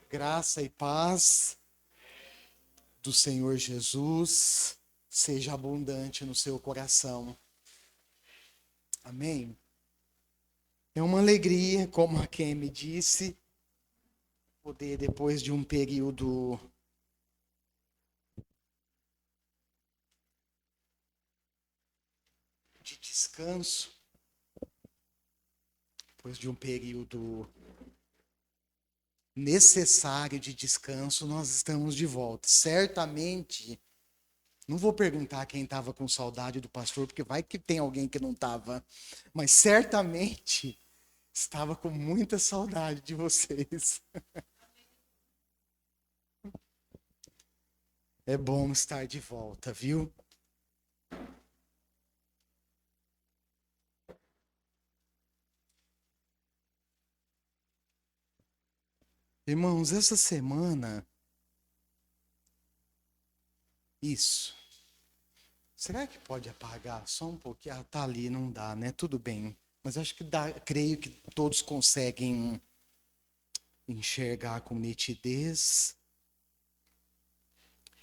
Graça e paz do Senhor Jesus seja abundante no seu coração. Amém? É uma alegria, como a Ken me disse, poder, depois de um período de descanso, depois de um período necessário de descanso, nós estamos de volta. Certamente, não vou perguntar quem estava com saudade do pastor, porque vai que tem alguém que não estava, mas certamente estava com muita saudade de vocês. É bom estar de volta, viu? Irmãos, essa semana. Isso. Será que pode apagar só um pouquinho? Ah, tá ali, não dá, né? Tudo bem. Mas acho que dá, creio que todos conseguem enxergar com nitidez.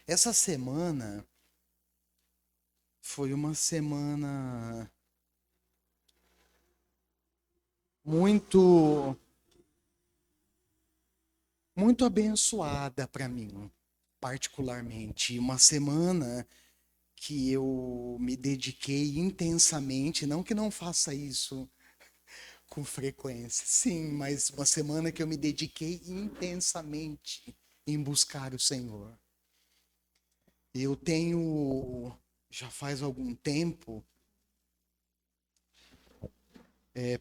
Essa semana foi uma semana muito, muito abençoada para mim, particularmente. Uma semana que eu me dediquei intensamente, não que não faça isso com frequência, sim, mas uma semana que eu me dediquei intensamente em buscar o Senhor. Eu tenho, já faz algum tempo,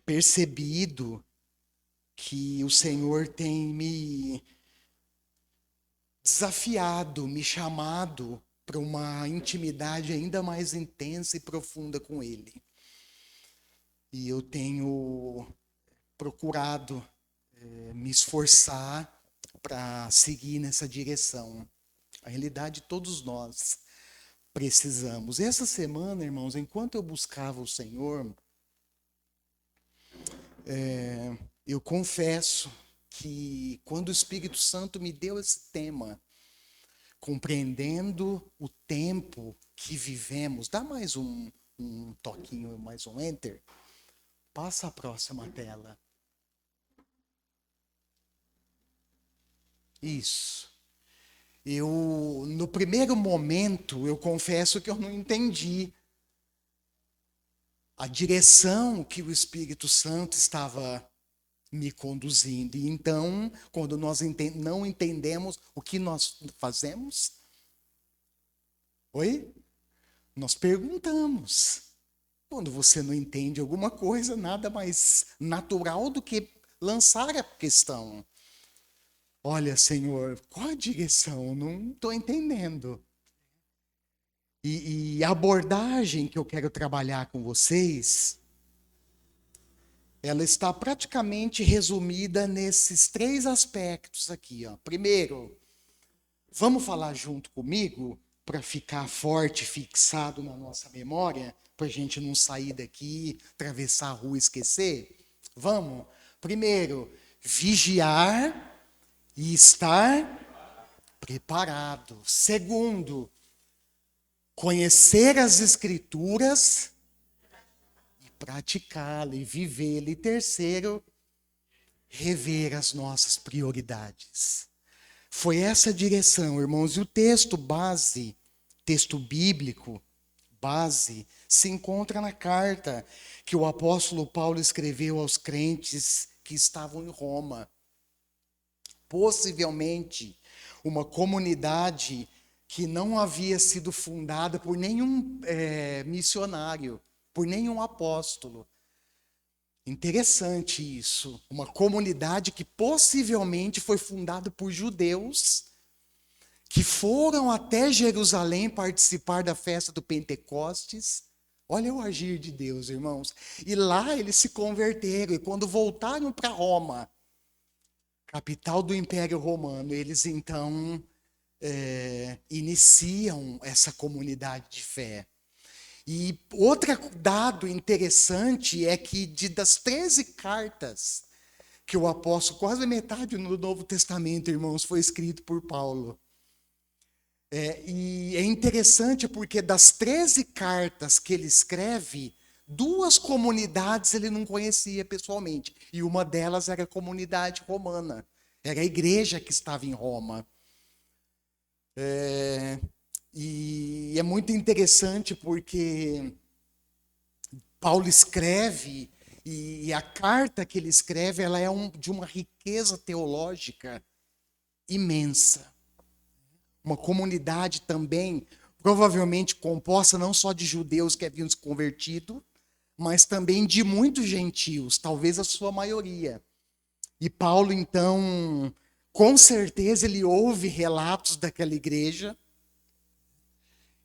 percebido que o Senhor tem me desafiado, me chamado para uma intimidade ainda mais intensa e profunda com Ele. E eu tenho procurado me esforçar para seguir nessa direção. A realidade, todos nós precisamos. Essa semana, irmãos, enquanto eu buscava o Senhor, eu confesso que quando o Espírito Santo me deu esse tema, compreendendo o tempo que vivemos, dá mais um toquinho, mais um enter, passa a próxima tela. Isso. No primeiro momento, eu confesso que eu não entendi a direção que o Espírito Santo estava me conduzindo. E então, quando nós não entendemos o que nós fazemos, oi? Nós perguntamos. Quando você não entende alguma coisa, nada mais natural do que lançar a questão. Olha, Senhor, qual a direção? Não estou entendendo. E a abordagem que eu quero trabalhar com vocês, ela está praticamente resumida nesses três aspectos aqui, ó. Primeiro, vamos falar junto comigo para ficar forte, fixado na nossa memória, para a gente não sair daqui, atravessar a rua e esquecer? Vamos? Primeiro, vigiar e estar preparado. Segundo, conhecer as Escrituras e praticá-la e vivê-la. E terceiro, rever as nossas prioridades. Foi essa direção, irmãos. E o texto base, texto bíblico base, se encontra na carta que o apóstolo Paulo escreveu aos crentes que estavam em Roma. Possivelmente uma comunidade que não havia sido fundada por nenhum missionário, por nenhum apóstolo. Interessante isso. Uma comunidade que possivelmente foi fundada por judeus que foram até Jerusalém participar da festa do Pentecostes. Olha o agir de Deus, irmãos. E lá eles se converteram. E quando voltaram para Roma, capital do Império Romano, eles então iniciam essa comunidade de fé. E outro dado interessante é que das 13 cartas que o apóstolo, quase metade do Novo Testamento, irmãos, foi escrito por Paulo. E é interessante porque das 13 cartas que ele escreve, 2 comunidades ele não conhecia pessoalmente. E uma delas era a comunidade romana. Era a igreja que estava em Roma. E é muito interessante porque Paulo escreve, e a carta que ele escreve, ela é de uma riqueza teológica imensa. Uma comunidade também, provavelmente composta não só de judeus que haviam se convertido, mas também de muitos gentios, talvez a sua maioria. E Paulo, então, com certeza ele ouve relatos daquela igreja,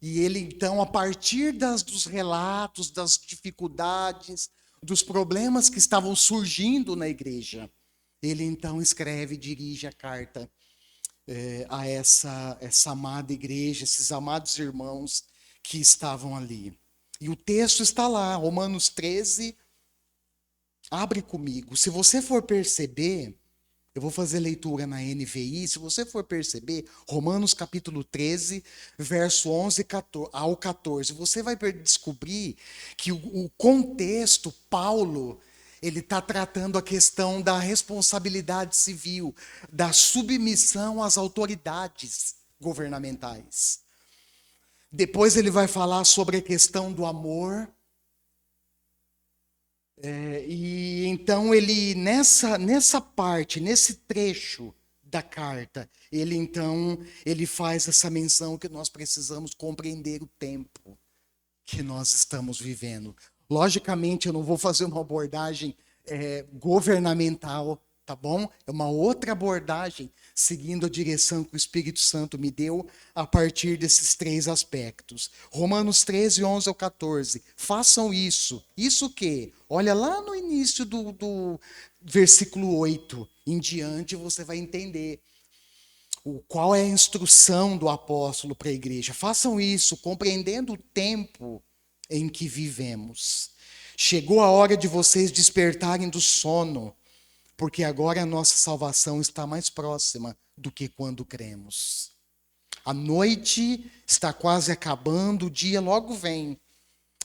e ele, então, a partir dos relatos, das dificuldades, dos problemas que estavam surgindo na igreja, ele, então, escreve e dirige a carta a essa amada igreja, esses amados irmãos que estavam ali. E o texto está lá, Romanos 13, abre comigo. Se você for perceber, eu vou fazer leitura na NVI, se você for perceber, Romanos capítulo 13, verso 11 ao 14, você vai descobrir que o contexto, Paulo, ele está tratando a questão da responsabilidade civil, da submissão às autoridades governamentais. Depois ele vai falar sobre a questão do amor. E então ele, nessa parte, nesse trecho da carta, ele faz essa menção que nós precisamos compreender o tempo que nós estamos vivendo. Logicamente, eu não vou fazer uma abordagem governamental, tá bom? É uma outra abordagem, seguindo a direção que o Espírito Santo me deu a partir desses 3 aspectos. Romanos 13, 11 ao 14. Façam isso. Isso o quê? Olha lá no início do versículo 8 em diante, você vai entender qual é a instrução do apóstolo para a igreja. Façam isso, compreendendo o tempo em que vivemos. Chegou a hora de vocês despertarem do sono, porque agora a nossa salvação está mais próxima do que quando cremos. A noite está quase acabando, o dia logo vem.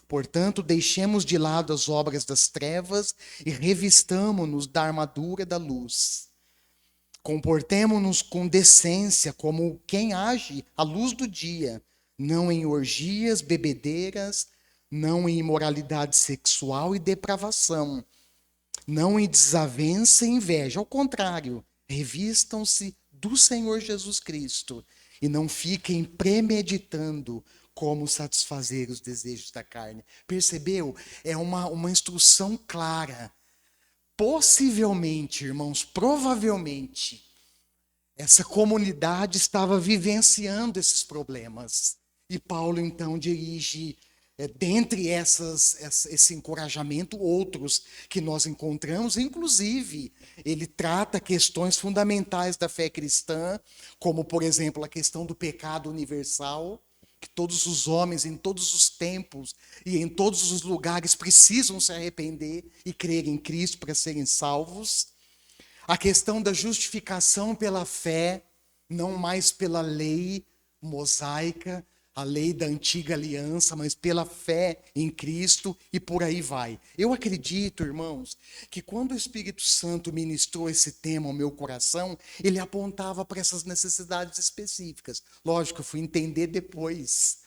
Portanto, deixemos de lado as obras das trevas e revistamo-nos da armadura da luz. Comportemo-nos com decência, como quem age à luz do dia, não em orgias, bebedeiras, não em imoralidade sexual e depravação, não em desavença e inveja. Ao contrário, revistam-se do Senhor Jesus Cristo e não fiquem premeditando como satisfazer os desejos da carne. Percebeu? É uma instrução clara. Possivelmente, irmãos, provavelmente, essa comunidade estava vivenciando esses problemas. E Paulo, então, dirige, dentre esse encorajamento, outros que nós encontramos. Inclusive, ele trata questões fundamentais da fé cristã, como, por exemplo, a questão do pecado universal, que todos os homens, em todos os tempos e em todos os lugares, precisam se arrepender e crer em Cristo para serem salvos. A questão da justificação pela fé, não mais pela lei mosaica, a lei da antiga aliança, mas pela fé em Cristo, e por aí vai. Eu acredito, irmãos, que quando o Espírito Santo ministrou esse tema ao meu coração, ele apontava para essas necessidades específicas. Lógico, eu fui entender depois.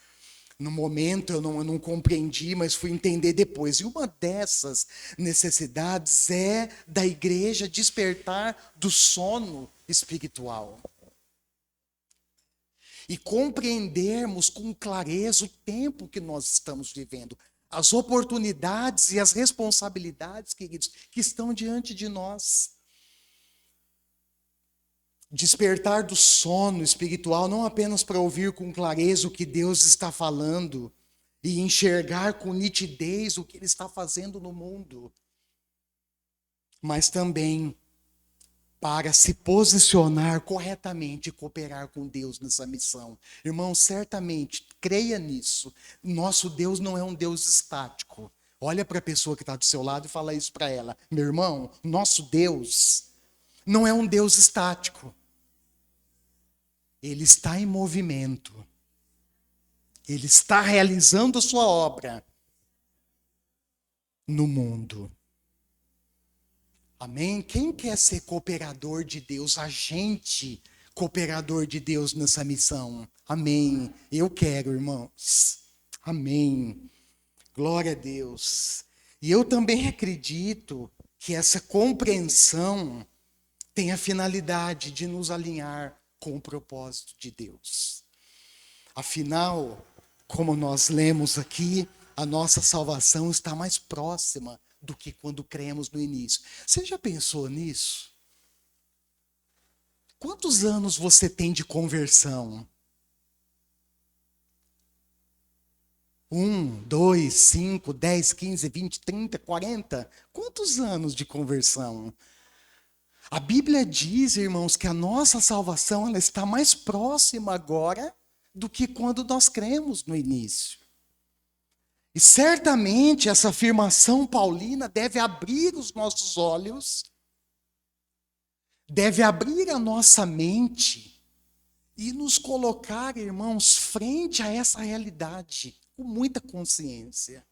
No momento eu não compreendi, mas fui entender depois. E uma dessas necessidades é da igreja despertar do sono espiritual. E compreendermos com clareza o tempo que nós estamos vivendo, as oportunidades e as responsabilidades, queridos, que estão diante de nós. Despertar do sono espiritual, não apenas para ouvir com clareza o que Deus está falando e enxergar com nitidez o que Ele está fazendo no mundo, mas também para se posicionar corretamente e cooperar com Deus nessa missão. Irmão, certamente, creia nisso. Nosso Deus não é um Deus estático. Olha para a pessoa que está do seu lado e fala isso para ela. Meu irmão, nosso Deus não é um Deus estático. Ele está em movimento. Ele está realizando a sua obra no mundo. Amém? Quem quer ser cooperador de Deus, agente cooperador de Deus nessa missão? Amém. Eu quero, irmãos. Amém. Glória a Deus. E eu também acredito que essa compreensão tem a finalidade de nos alinhar com o propósito de Deus. Afinal, como nós lemos aqui, a nossa salvação está mais próxima do que quando cremos no início. Você já pensou nisso? Quantos anos você tem de conversão? 1, 2, 5, 10, 15, 20, 30, 40? Quantos anos de conversão? A Bíblia diz, irmãos, que a nossa salvação ela está mais próxima agora do que quando nós cremos no início. E certamente essa afirmação paulina deve abrir os nossos olhos, deve abrir a nossa mente e nos colocar, irmãos, frente a essa realidade, com muita consciência.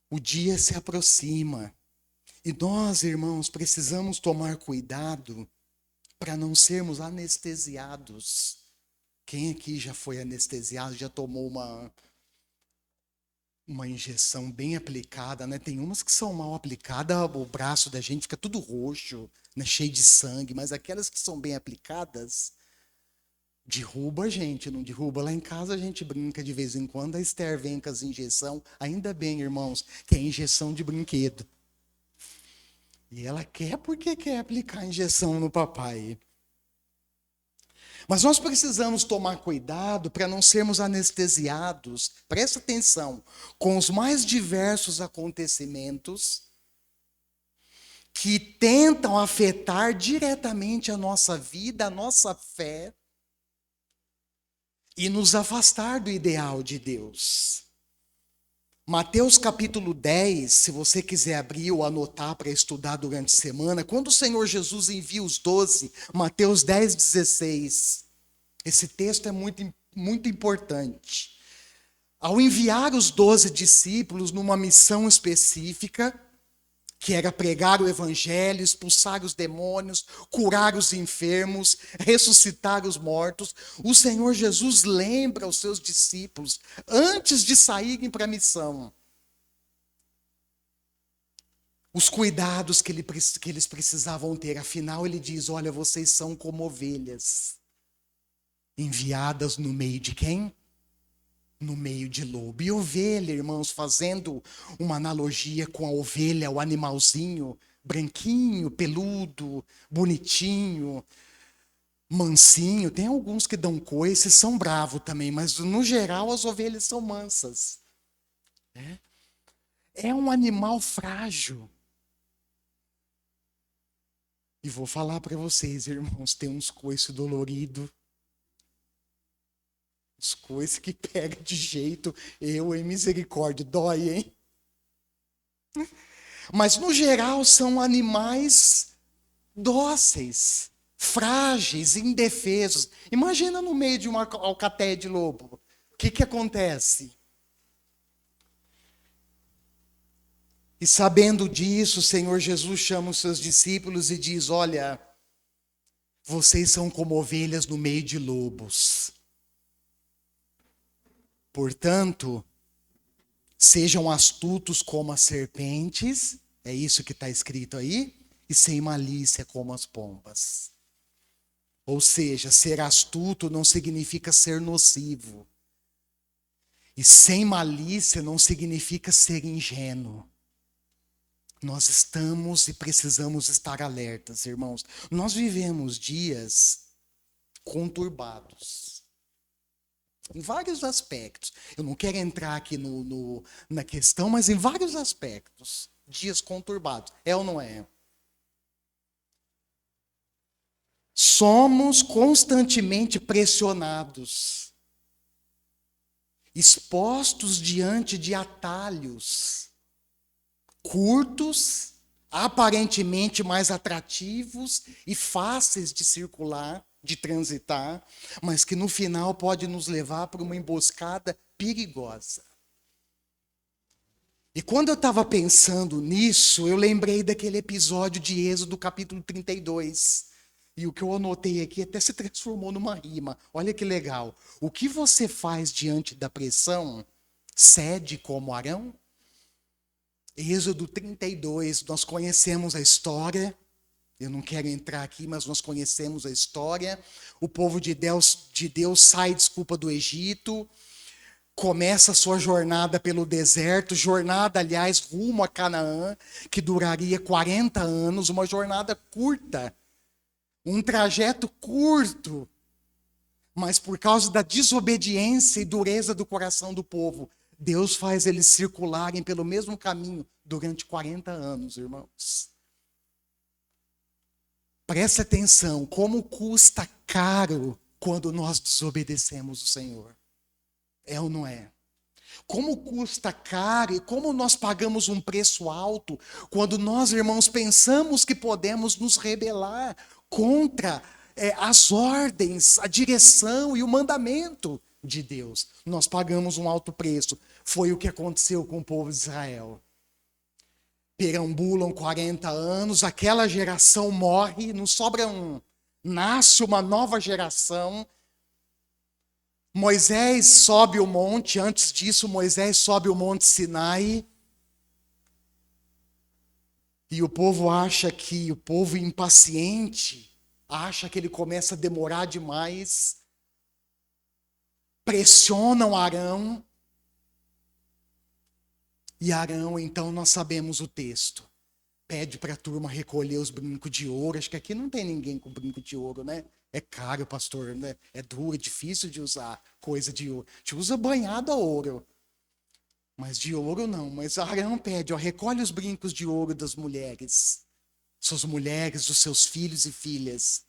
O dia se aproxima e nós, irmãos, precisamos tomar cuidado para não sermos anestesiados. Quem aqui já foi anestesiado, já tomou uma injeção bem aplicada, né? Tem umas que são mal aplicadas, o braço da gente fica tudo roxo, né? Cheio de sangue, mas aquelas que são bem aplicadas, derruba a gente, não derruba. Lá em casa a gente brinca de vez em quando, a Esther vem com as injeções, ainda bem, irmãos, que é injeção de brinquedo. E ela quer porque quer aplicar a injeção no papai. Mas nós precisamos tomar cuidado para não sermos anestesiados, presta atenção, com os mais diversos acontecimentos que tentam afetar diretamente a nossa vida, a nossa fé e nos afastar do ideal de Deus. Mateus capítulo 10, se você quiser abrir ou anotar para estudar durante a semana, quando o Senhor Jesus envia os 12, Mateus 10, 16, esse texto é muito importante. Ao enviar os 12 discípulos numa missão específica, que era pregar o evangelho, expulsar os demônios, curar os enfermos, ressuscitar os mortos, o Senhor Jesus lembra aos seus discípulos, antes de saírem para a missão, os cuidados que eles precisavam ter. Afinal, ele diz, olha, vocês são como ovelhas, enviadas no meio de quem? No meio de lobo. E ovelha, irmãos, fazendo uma analogia com a ovelha, o animalzinho, branquinho, peludo, bonitinho, mansinho. Tem alguns que dão coice, são bravos também, mas no geral as ovelhas são mansas. É um animal frágil. E vou falar para vocês, irmãos, tem uns coices doloridos. As coisas que pega de jeito, em misericórdia, dói, hein? Mas, no geral, são animais dóceis, frágeis, indefesos. Imagina no meio de uma alcateia de lobo. O que acontece? E sabendo disso, o Senhor Jesus chama os seus discípulos e diz, olha, vocês são como ovelhas no meio de lobos. Portanto, sejam astutos como as serpentes, é isso que está escrito aí, e sem malícia como as pombas. Ou seja, ser astuto não significa ser nocivo. E sem malícia não significa ser ingênuo. Nós estamos e precisamos estar alertas, irmãos. Nós vivemos dias conturbados. Em vários aspectos. Eu não quero entrar aqui na questão, mas em vários aspectos. Dias conturbados. É ou não é? Somos constantemente pressionados. expostos diante de atalhos curtos, aparentemente mais atrativos e fáceis de circular, de transitar, mas que no final pode nos levar para uma emboscada perigosa. E quando eu estava pensando nisso, eu lembrei daquele episódio de Êxodo, capítulo 32. E o que eu anotei aqui até se transformou numa rima. Olha que legal. O que você faz diante da pressão? Cede como Arão? Êxodo 32, nós conhecemos a história. Eu não quero entrar aqui, mas nós conhecemos a história. O povo de Deus sai, do Egito, começa a sua jornada pelo deserto, jornada, aliás, rumo a Canaã, que duraria 40 anos, uma jornada curta, um trajeto curto, mas por causa da desobediência e dureza do coração do povo, Deus faz eles circularem pelo mesmo caminho durante 40 anos, irmãos. Preste atenção, como custa caro quando nós desobedecemos o Senhor. É ou não é? Como custa caro e como nós pagamos um preço alto quando nós, irmãos, pensamos que podemos nos rebelar contra as ordens, a direção e o mandamento de Deus. Nós pagamos um alto preço. Foi o que aconteceu com o povo de Israel. Perambulam 40 anos, aquela geração morre, não sobra um. Nasce uma nova geração. Moisés sobe o monte, antes disso Moisés sobe o monte Sinai, e o povo impaciente, acha que ele começa a demorar demais, pressionam Arão, e Arão, então nós sabemos o texto, pede para a turma recolher os brincos de ouro, acho que aqui não tem ninguém com brinco de ouro, né? É caro, pastor, né? É duro, é difícil de usar coisa de ouro. A gente usa banhado a ouro. Mas de ouro não. Mas Arão pede, recolhe os brincos de ouro das mulheres. Suas mulheres, os seus filhos e filhas.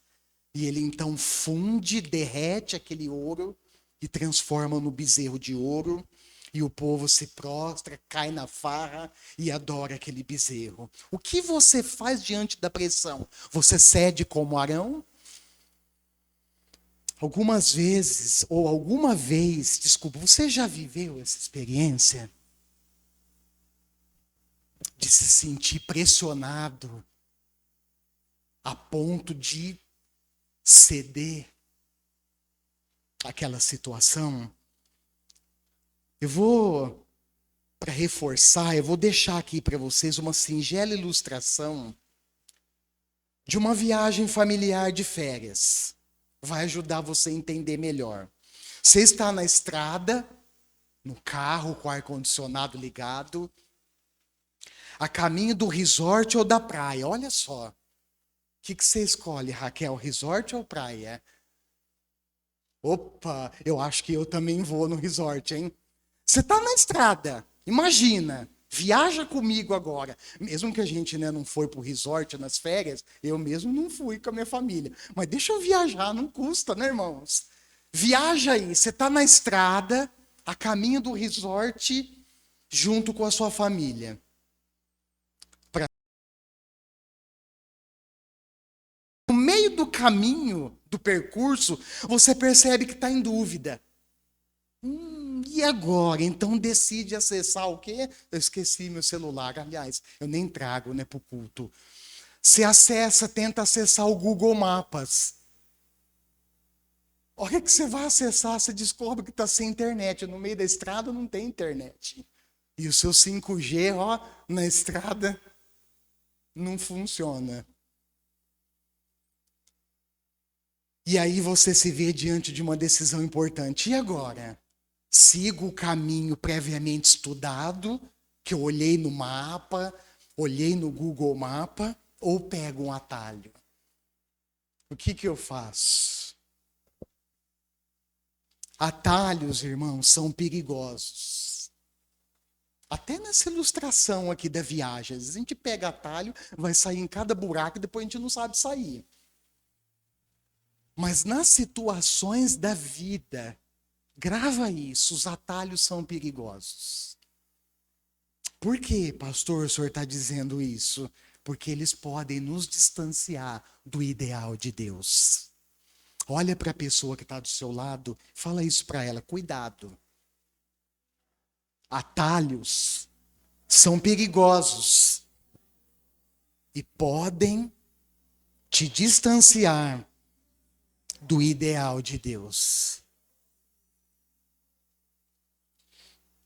E ele então funde, derrete aquele ouro e transforma no bezerro de ouro. E o povo se prostra, cai na farra e adora aquele bezerro. O que você faz diante da pressão? Você cede como Arão? Algumas vezes, ou alguma vez, desculpa, você já viveu essa experiência de se sentir pressionado a ponto de ceder àquela situação? Para reforçar, eu vou deixar aqui para vocês uma singela ilustração de uma viagem familiar de férias. Vai ajudar você a entender melhor. Você está na estrada, no carro com o ar-condicionado ligado, a caminho do resort ou da praia. Olha só. O que você escolhe, Raquel? Resort ou praia? Opa, eu acho que eu também vou no resort, hein? Você está na estrada, imagina. Viaja comigo agora. Mesmo que a gente não foi para o resort nas férias, eu mesmo não fui com a minha família. Mas deixa eu viajar, não custa, né, irmãos? Viaja aí, você está na estrada, a caminho do resort, junto com a sua família. No meio do caminho, do percurso, você percebe que está em dúvida. E agora? Então decide acessar o quê? Eu esqueci meu celular. Aliás, eu nem trago para o culto. Você tenta acessar o Google Maps. A hora que você vai acessar, você descobre que está sem internet. No meio da estrada não tem internet. E o seu 5G, na estrada, não funciona. E aí você se vê diante de uma decisão importante. E agora? Sigo o caminho previamente estudado, que eu olhei no mapa, olhei no Google Mapa, ou pego um atalho? O que eu faço? Atalhos, irmãos, são perigosos. Até nessa ilustração aqui da viagem, às vezes a gente pega atalho, vai sair em cada buraco e depois a gente não sabe sair. Mas nas situações da vida, Grava isso, os atalhos são perigosos. Por que, pastor, o senhor está dizendo isso? Porque eles podem nos distanciar do ideal de Deus. Olha para a pessoa que está do seu lado, fala isso para ela, cuidado. Atalhos são perigosos e podem te distanciar do ideal de Deus.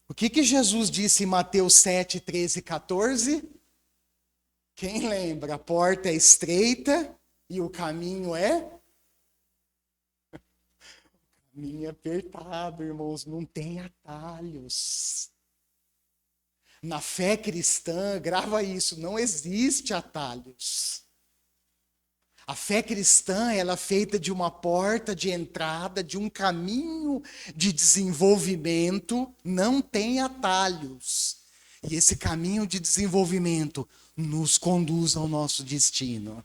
O que Jesus disse em Mateus 7, 13 e 14? Quem lembra? A porta é estreita e o caminho é? O caminho é apertado, irmãos, não tem atalhos. Na fé cristã, grava isso, não existe atalhos. A fé cristã, ela é feita de uma porta de entrada, de um caminho de desenvolvimento, não tem atalhos. E esse caminho de desenvolvimento nos conduz ao nosso destino.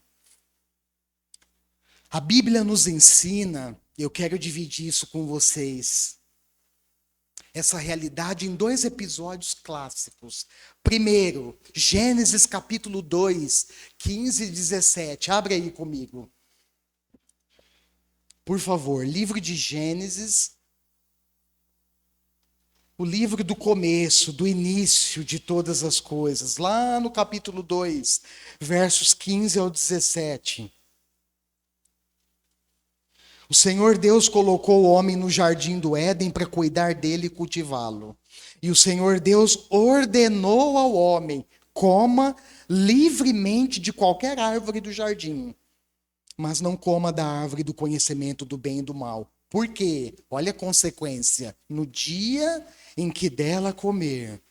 A Bíblia nos ensina, eu quero dividir isso com vocês, essa realidade em 2 episódios clássicos. Primeiro, Gênesis capítulo 2, 15 e 17. Abre aí comigo. Por favor, livro de Gênesis, o livro do começo, do início de todas as coisas, lá no capítulo 2, versos 15 ao 17. O Senhor Deus colocou o homem no jardim do Éden para cuidar dele e cultivá-lo. E o Senhor Deus ordenou ao homem: coma livremente de qualquer árvore do jardim, mas não coma da árvore do conhecimento do bem e do mal. Por quê? Olha a consequência. No dia em que dela comer,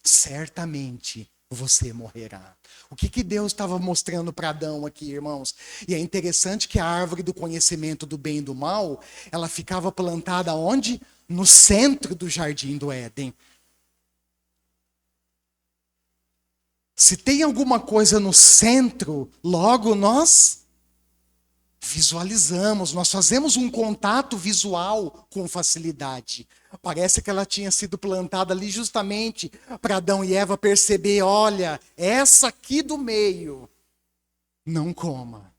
certamente você morrerá. O que Deus estava mostrando para Adão aqui, irmãos? E é interessante que a árvore do conhecimento do bem e do mal, ela ficava plantada onde? No centro do jardim do Éden. Se tem alguma coisa no centro, logo nós visualizamos, nós fazemos um contato visual com facilidade. Parece que ela tinha sido plantada ali justamente para Adão e Eva perceber, olha, essa aqui do meio, não coma.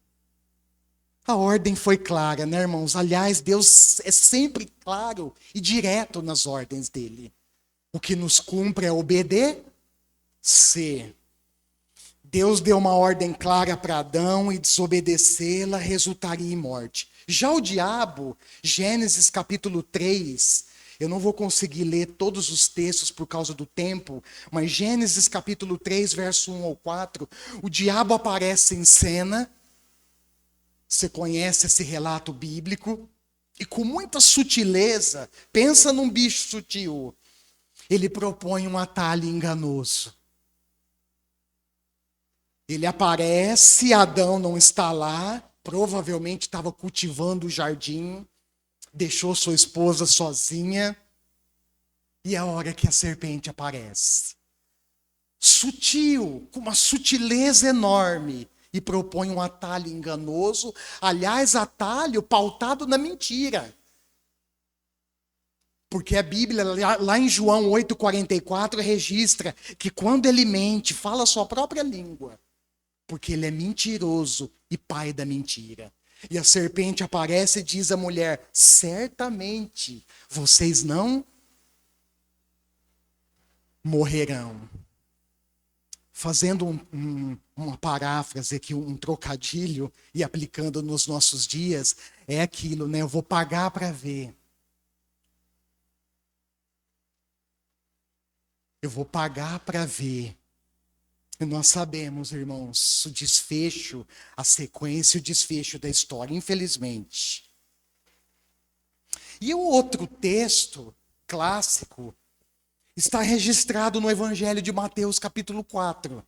A ordem foi clara, né, irmãos? Aliás, Deus é sempre claro e direto nas ordens dele. O que nos cumpre é obedecer. Deus deu uma ordem clara para Adão e desobedecê-la resultaria em morte. Já o diabo, Gênesis capítulo 3, eu não vou conseguir ler todos os textos por causa do tempo, mas Gênesis capítulo 3, verso 1 ao 4, o diabo aparece em cena, você conhece esse relato bíblico, e com muita sutileza, pensa num bicho sutil, ele propõe um atalho enganoso. Ele aparece, Adão não está lá, provavelmente estava cultivando o jardim, deixou sua esposa sozinha, e é a hora que a serpente aparece. Sutil, com uma sutileza enorme, e propõe um atalho enganoso, aliás, atalho pautado na mentira. Porque a Bíblia, lá em João 8,44, registra que quando ele mente, fala a sua própria língua, porque ele é mentiroso e pai da mentira. E a serpente aparece e diz à mulher: certamente vocês não morrerão. Fazendo uma paráfrase aqui, um trocadilho, e aplicando nos nossos dias, é aquilo, né? Eu vou pagar para ver. Eu vou pagar para ver. E nós sabemos, irmãos, o desfecho, a sequência e o desfecho da história, infelizmente. E o outro texto clássico está registrado no Evangelho de Mateus, capítulo 4.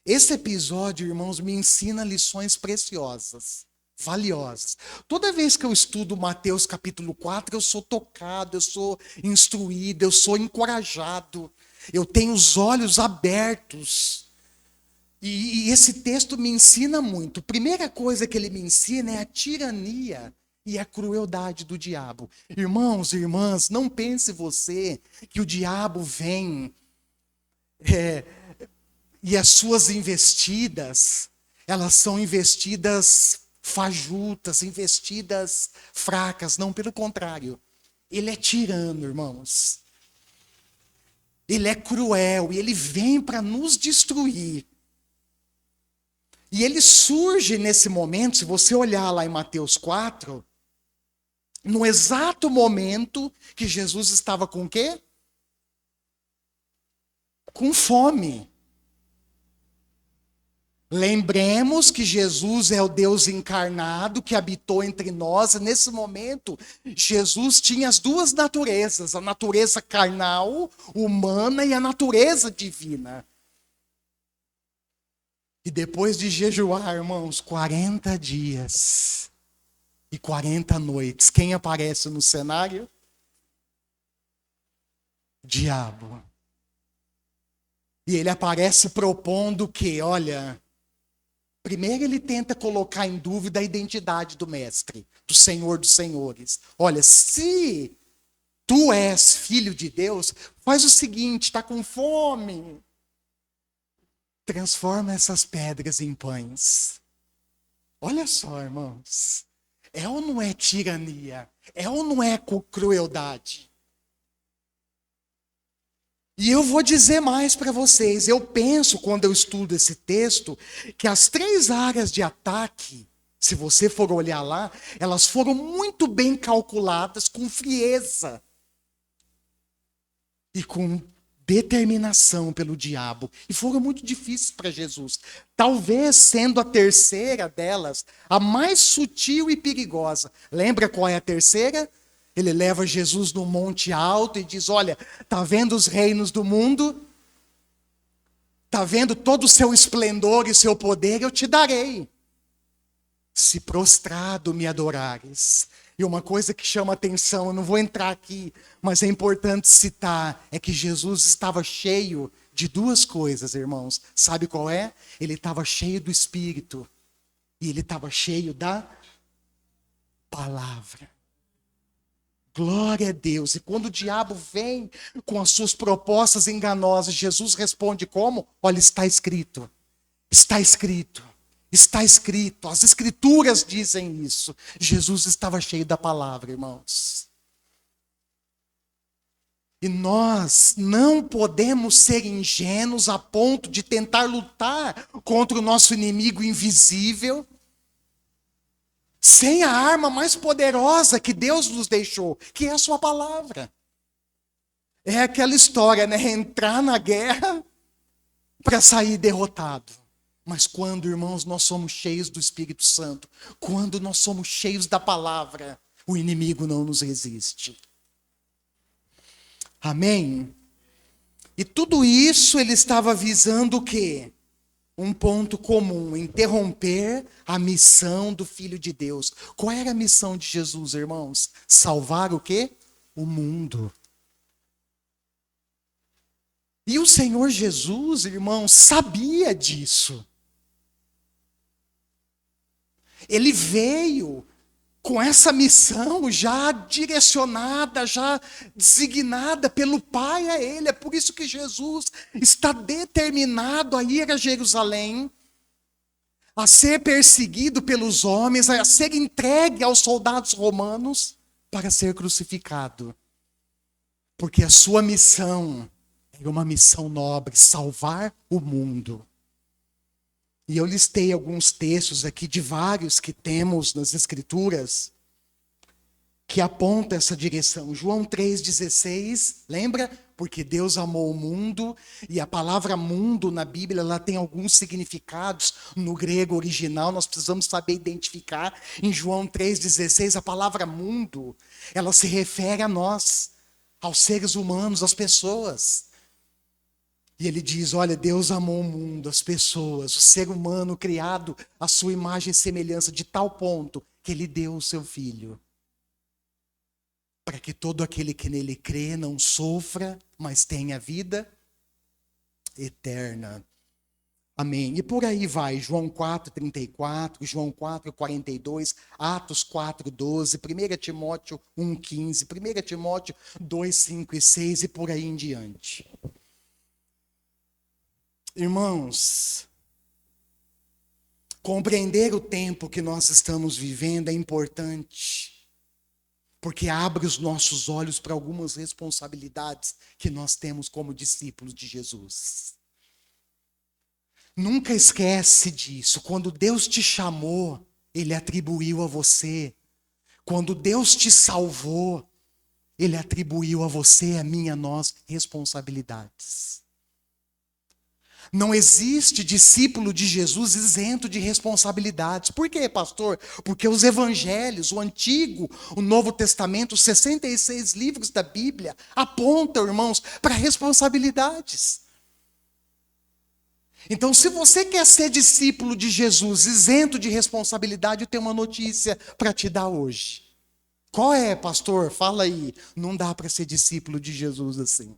Esse episódio, irmãos, me ensina lições preciosas, valiosas. Toda vez que eu estudo Mateus, capítulo 4, eu sou tocado, eu sou instruído, eu sou encorajado, eu tenho os olhos abertos. E esse texto me ensina muito. A primeira coisa que ele me ensina é a tirania e a crueldade do diabo. Irmãos e irmãs, não pense você que o diabo vem e as suas investidas, elas são investidas fajutas, investidas fracas. Não, pelo contrário. Ele é tirano, irmãos. Ele é cruel e ele vem para nos destruir. E ele surge nesse momento, se você olhar lá em Mateus 4, no exato momento que Jesus estava com o quê? Com fome. Lembremos que Jesus é o Deus encarnado que habitou entre nós. E nesse momento, Jesus tinha as duas naturezas, a natureza carnal, humana, e a natureza divina. E depois de jejuar, irmãos, 40 dias e 40 noites, quem aparece no cenário? Diabo. E ele aparece propondo que, olha, primeiro ele tenta colocar em dúvida a identidade do mestre, do Senhor dos Senhores. Olha, se tu és filho de Deus, faz o seguinte, está com fome, transforma essas pedras em pães. Olha só, irmãos, é ou não é tirania? É ou não é crueldade? E eu vou dizer mais para vocês. Eu penso, quando eu estudo esse texto, que as 3 áreas de ataque, se você for olhar lá, elas foram muito bem calculadas, com frieza e com determinação pelo diabo. E foram muito difíceis para Jesus. Talvez sendo a terceira delas, a mais sutil e perigosa. Lembra qual é a terceira? Ele leva Jesus num monte alto e diz, olha, tá vendo os reinos do mundo? Tá vendo todo o seu esplendor e o seu poder? Eu te darei, se prostrado me adorares. E uma coisa que chama atenção, eu não vou entrar aqui, mas é importante citar, é que Jesus estava cheio de 2 coisas, irmãos. Sabe qual é? Ele estava cheio do Espírito e ele estava cheio da palavra. Glória a Deus. E quando o diabo vem com as suas propostas enganosas, Jesus responde como? Olha, está escrito. Está escrito. Está escrito. As escrituras dizem isso. Jesus estava cheio da palavra, irmãos. E nós não podemos ser ingênuos a ponto de tentar lutar contra o nosso inimigo invisível sem a arma mais poderosa que Deus nos deixou, que é a sua palavra. É aquela história, né? Entrar na guerra para sair derrotado. Mas quando, irmãos, nós somos cheios do Espírito Santo, quando nós somos cheios da palavra, o inimigo não nos resiste. Amém? E tudo isso ele estava visando o quê? Um ponto comum, interromper a missão do Filho de Deus. Qual era a missão de Jesus, irmãos? Salvar o quê? O mundo. E o Senhor Jesus, irmãos, sabia disso. Ele veio com essa missão já direcionada, já designada pelo Pai a ele. É por isso que Jesus está determinado a ir a Jerusalém, a ser perseguido pelos homens, a ser entregue aos soldados romanos para ser crucificado. Porque a sua missão é uma missão nobre, salvar o mundo. E eu listei alguns textos aqui de vários que temos nas Escrituras que apontam essa direção. João 3,16, lembra? Porque Deus amou o mundo, e a palavra mundo na Bíblia ela tem alguns significados no grego original, nós precisamos saber identificar. Em João 3,16, a palavra mundo, ela se refere a nós, aos seres humanos, às pessoas. E ele diz, olha, Deus amou o mundo, as pessoas, o ser humano criado à sua imagem e semelhança de tal ponto que ele deu o seu Filho. Para que todo aquele que nele crê não sofra, mas tenha vida eterna. Amém. E por aí vai, João 4:34, João 4:42, Atos 4:12, 1 Timóteo 1:15, 1 Timóteo 2:5 e 6 e por aí em diante. Irmãos, compreender o tempo que nós estamos vivendo é importante, porque abre os nossos olhos para algumas responsabilidades que nós temos como discípulos de Jesus. Nunca esquece disso. Quando Deus te chamou, Ele atribuiu a você. Quando Deus te salvou, Ele atribuiu a você, a mim, a nós, responsabilidades. Não existe discípulo de Jesus isento de responsabilidades. Por quê, pastor? Porque os evangelhos, o Antigo, o Novo Testamento, os 66 livros da Bíblia, apontam, irmãos, para responsabilidades. Então, se você quer ser discípulo de Jesus, isento de responsabilidade, eu tenho uma notícia para te dar hoje. Qual é, pastor? Fala aí. Não dá para ser discípulo de Jesus assim.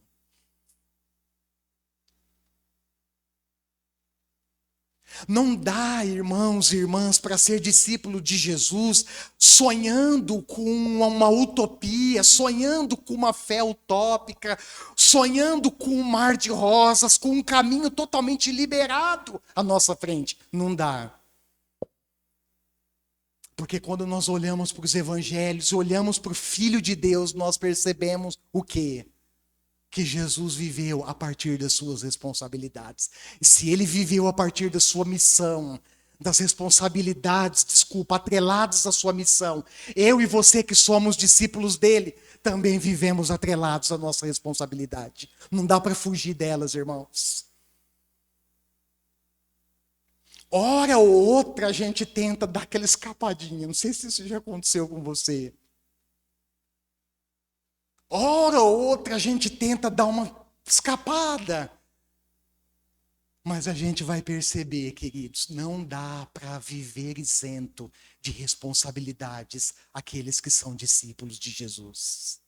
Não dá, irmãos e irmãs, para ser discípulo de Jesus sonhando com uma utopia, sonhando com uma fé utópica, sonhando com um mar de rosas, com um caminho totalmente liberado à nossa frente. Não dá. Porque quando nós olhamos para os evangelhos, olhamos para o Filho de Deus, nós percebemos o quê? Que Jesus viveu a partir das suas responsabilidades. E se ele viveu a partir da sua missão, das responsabilidades, atreladas à sua missão, eu e você que somos discípulos dele, também vivemos atrelados à nossa responsabilidade. Não dá para fugir delas, irmãos. Hora ou outra a gente tenta dar aquela escapadinha. Não sei se isso já aconteceu com você. Hora ou outra a gente tenta dar uma escapada. Mas a gente vai perceber, queridos, não dá para viver isento de responsabilidades aqueles que são discípulos de Jesus.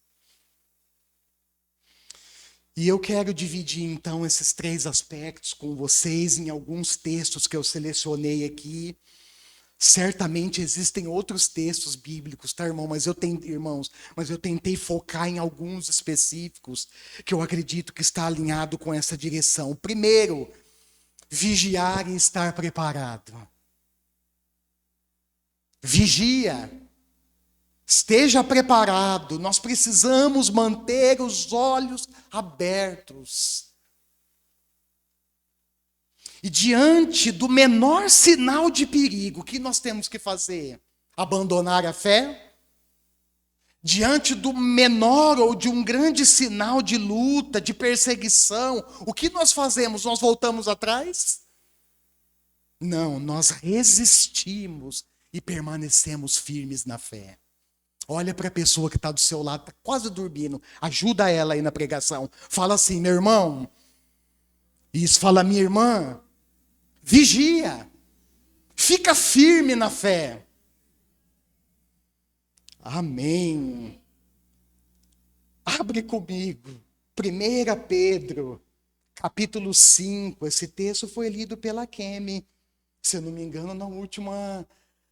E eu quero dividir então esses 3 aspectos com vocês em alguns textos que eu selecionei aqui. Certamente existem outros textos bíblicos, tá, irmão? Irmãos, mas eu tentei focar em alguns específicos que eu acredito que está alinhado com essa direção. Primeiro, vigiar e estar preparado. Vigia. Esteja preparado. Nós precisamos manter os olhos abertos. E diante do menor sinal de perigo, o que nós temos que fazer? Abandonar a fé? Diante do menor ou de um grande sinal de luta, de perseguição, o que nós fazemos? Nós voltamos atrás? Não, nós resistimos e permanecemos firmes na fé. Olha para a pessoa que está do seu lado, está quase dormindo, ajuda ela aí na pregação. Fala assim, meu irmão. Isso, fala, minha irmã. Vigia, fica firme na fé. Amém. Abre comigo, 1 Pedro, capítulo 5. Esse texto foi lido pela Kemi, se eu não me engano, na última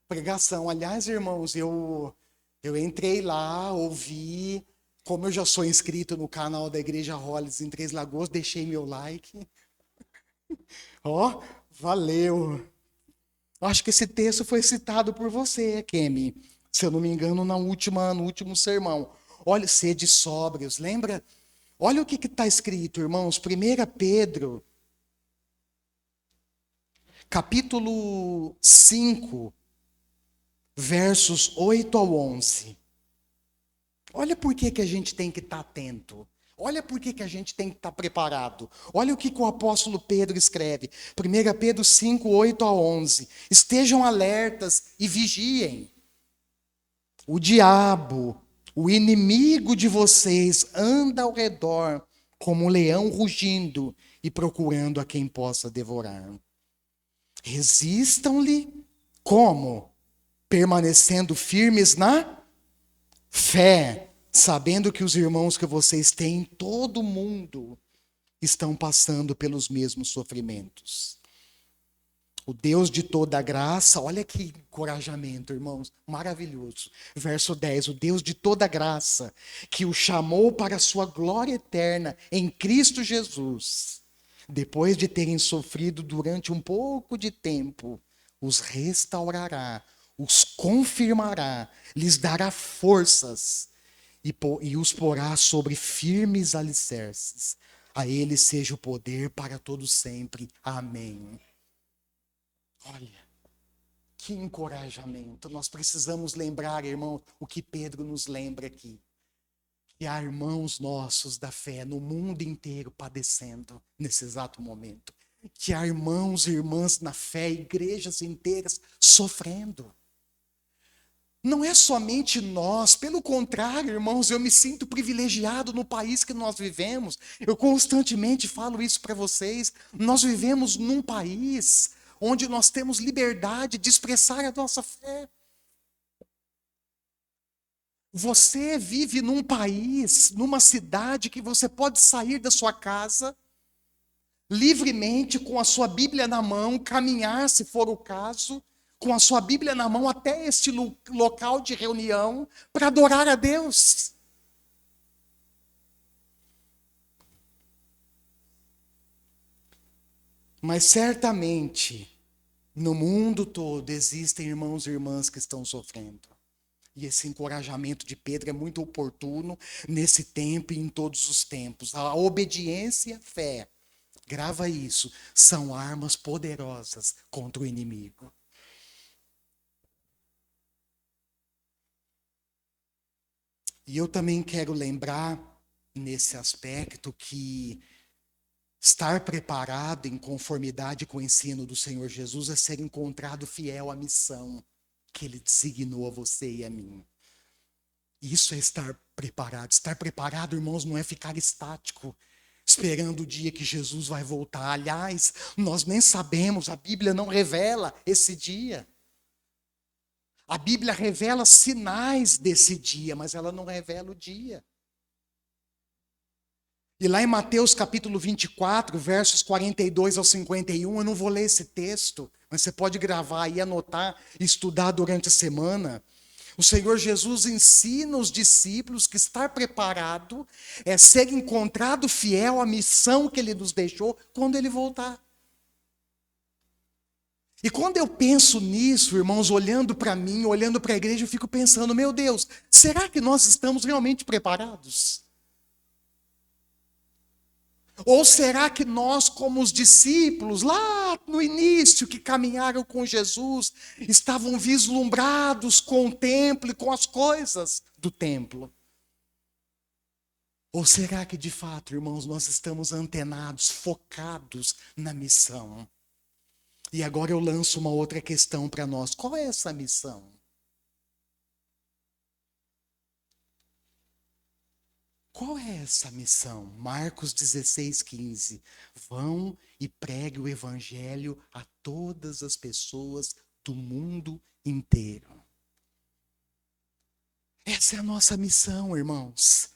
pregação. Aliás, irmãos, eu entrei lá, ouvi, como eu já sou inscrito no canal da Igreja Hollis em Três Lagoas, deixei meu like. Ó, valeu. Acho que esse texto foi citado por você, Kemi. Se eu não me engano, no último sermão. Olha, sede sóbrios, lembra? Olha o que está escrito, irmãos. 1 Pedro, capítulo 5, versos 8 ao 11. Olha por que a gente tem que estar atento. Olha por que a gente tem que estar preparado. Olha o que o apóstolo Pedro escreve. 1 Pedro 5, 8 a 11. Estejam alertas e vigiem. O diabo, o inimigo de vocês, anda ao redor como um leão rugindo e procurando a quem possa devorar. Resistam-lhe como? Permanecendo firmes na fé, sabendo que os irmãos que vocês têm em todo o mundo estão passando pelos mesmos sofrimentos. O Deus de toda graça, olha que encorajamento, irmãos, maravilhoso. Verso 10: o Deus de toda graça, que o chamou para a sua glória eterna em Cristo Jesus, depois de terem sofrido durante um pouco de tempo, os restaurará, os confirmará, lhes dará forças e os porá sobre firmes alicerces. A ele seja o poder para todos sempre. Amém. Olha, que encorajamento. Nós precisamos lembrar, irmão, o que Pedro nos lembra aqui. Que há irmãos nossos da fé no mundo inteiro padecendo nesse exato momento. Que há irmãos e irmãs na fé, igrejas inteiras sofrendo. Não é somente nós, pelo contrário, irmãos, eu me sinto privilegiado no país que nós vivemos. Eu constantemente falo isso para vocês. Nós vivemos num país onde nós temos liberdade de expressar a nossa fé. Você vive num país, numa cidade que você pode sair da sua casa livremente com a sua Bíblia na mão, caminhar, se for o caso, com a sua Bíblia na mão até este local de reunião para adorar a Deus. Mas certamente, no mundo todo, existem irmãos e irmãs que estão sofrendo. E esse encorajamento de Pedro é muito oportuno nesse tempo e em todos os tempos. A obediência e a fé, grava isso, são armas poderosas contra o inimigo. E eu também quero lembrar, nesse aspecto, que estar preparado em conformidade com o ensino do Senhor Jesus é ser encontrado fiel à missão que Ele designou a você e a mim. Isso é estar preparado. Estar preparado, irmãos, não é ficar estático, esperando o dia que Jesus vai voltar. Aliás, nós nem sabemos, a Bíblia não revela esse dia. A Bíblia revela sinais desse dia, mas ela não revela o dia. E lá em Mateus capítulo 24, versos 42 ao 51, eu não vou ler esse texto, mas você pode gravar e anotar e estudar durante a semana. O Senhor Jesus ensina os discípulos que estar preparado é ser encontrado fiel à missão que Ele nos deixou quando Ele voltar. E quando eu penso nisso, irmãos, olhando para mim, olhando para a igreja, eu fico pensando, meu Deus, será que nós estamos realmente preparados? Ou será que nós, como os discípulos, lá no início, que caminharam com Jesus, estavam vislumbrados com o templo e com as coisas do templo? Ou será que, de fato, irmãos, nós estamos antenados, focados na missão? E agora eu lanço uma outra questão para nós. Qual é essa missão? Qual é essa missão? Marcos 16, 15. Vão e pregue o evangelho a todas as pessoas do mundo inteiro. Essa é a nossa missão, irmãos.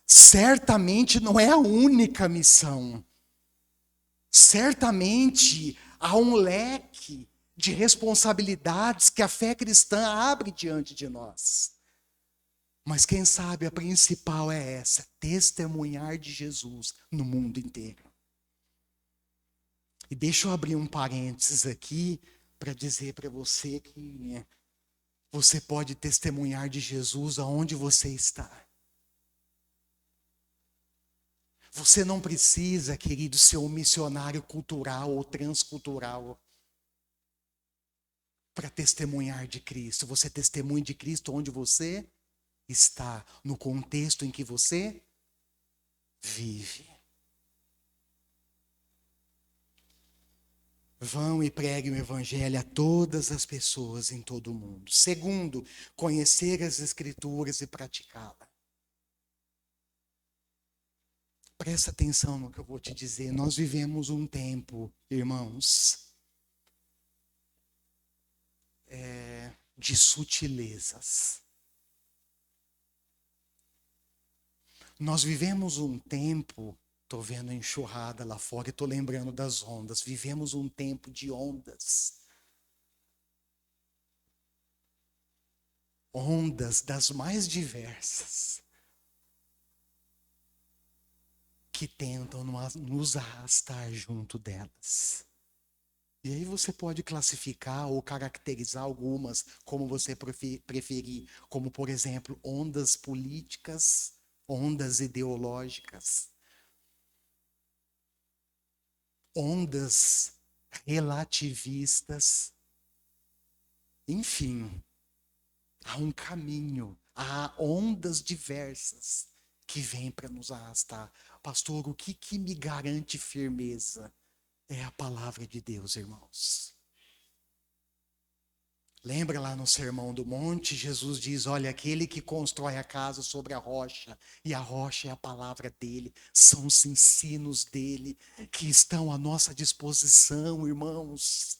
Certamente não é a única missão. Certamente há um leque de responsabilidades que a fé cristã abre diante de nós. Mas quem sabe a principal é essa: testemunhar de Jesus no mundo inteiro. E deixa eu abrir um parênteses aqui para dizer para você que você pode testemunhar de Jesus aonde você está. Você não precisa, querido, ser um missionário cultural ou transcultural para testemunhar de Cristo. Você testemunha de Cristo onde você está, no contexto em que você vive. Vão e preguem o evangelho a todas as pessoas em todo o mundo. Segundo, conhecer as Escrituras e praticá-la. Presta atenção no que eu vou te dizer. Nós vivemos um tempo, irmãos, de sutilezas. Nós vivemos um tempo Tô vendo a enxurrada lá fora e tô lembrando das ondas. Vivemos um tempo de ondas. Ondas das mais diversas que tentam nos arrastar junto delas. E aí você pode classificar ou caracterizar algumas como você preferir, como por exemplo, ondas políticas, ondas ideológicas, ondas relativistas, enfim, há um caminho, há ondas diversas que vêm para nos arrastar. Pastor, o que me garante firmeza? É a palavra de Deus, irmãos. Lembra lá no Sermão do Monte, Jesus diz: olha, aquele que constrói a casa sobre a rocha, e a rocha é a palavra dele, são os ensinos dele que estão à nossa disposição, irmãos.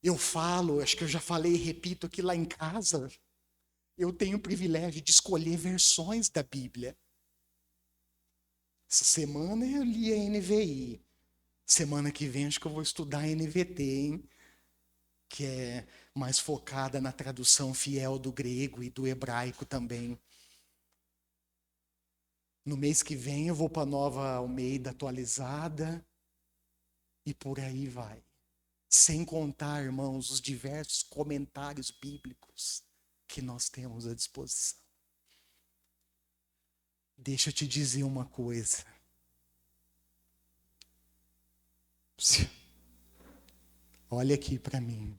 Eu falo, acho que eu já falei e repito aqui lá em casa, eu tenho o privilégio de escolher versões da Bíblia. Essa semana eu li a NVI. Semana que vem acho que eu vou estudar a NVT, hein? Que é mais focada na tradução fiel do grego e do hebraico também. No mês que vem eu vou para a Nova Almeida atualizada e por aí vai. Sem contar, irmãos, os diversos comentários bíblicos que nós temos à disposição. Deixa eu te dizer uma coisa. Olha aqui para mim.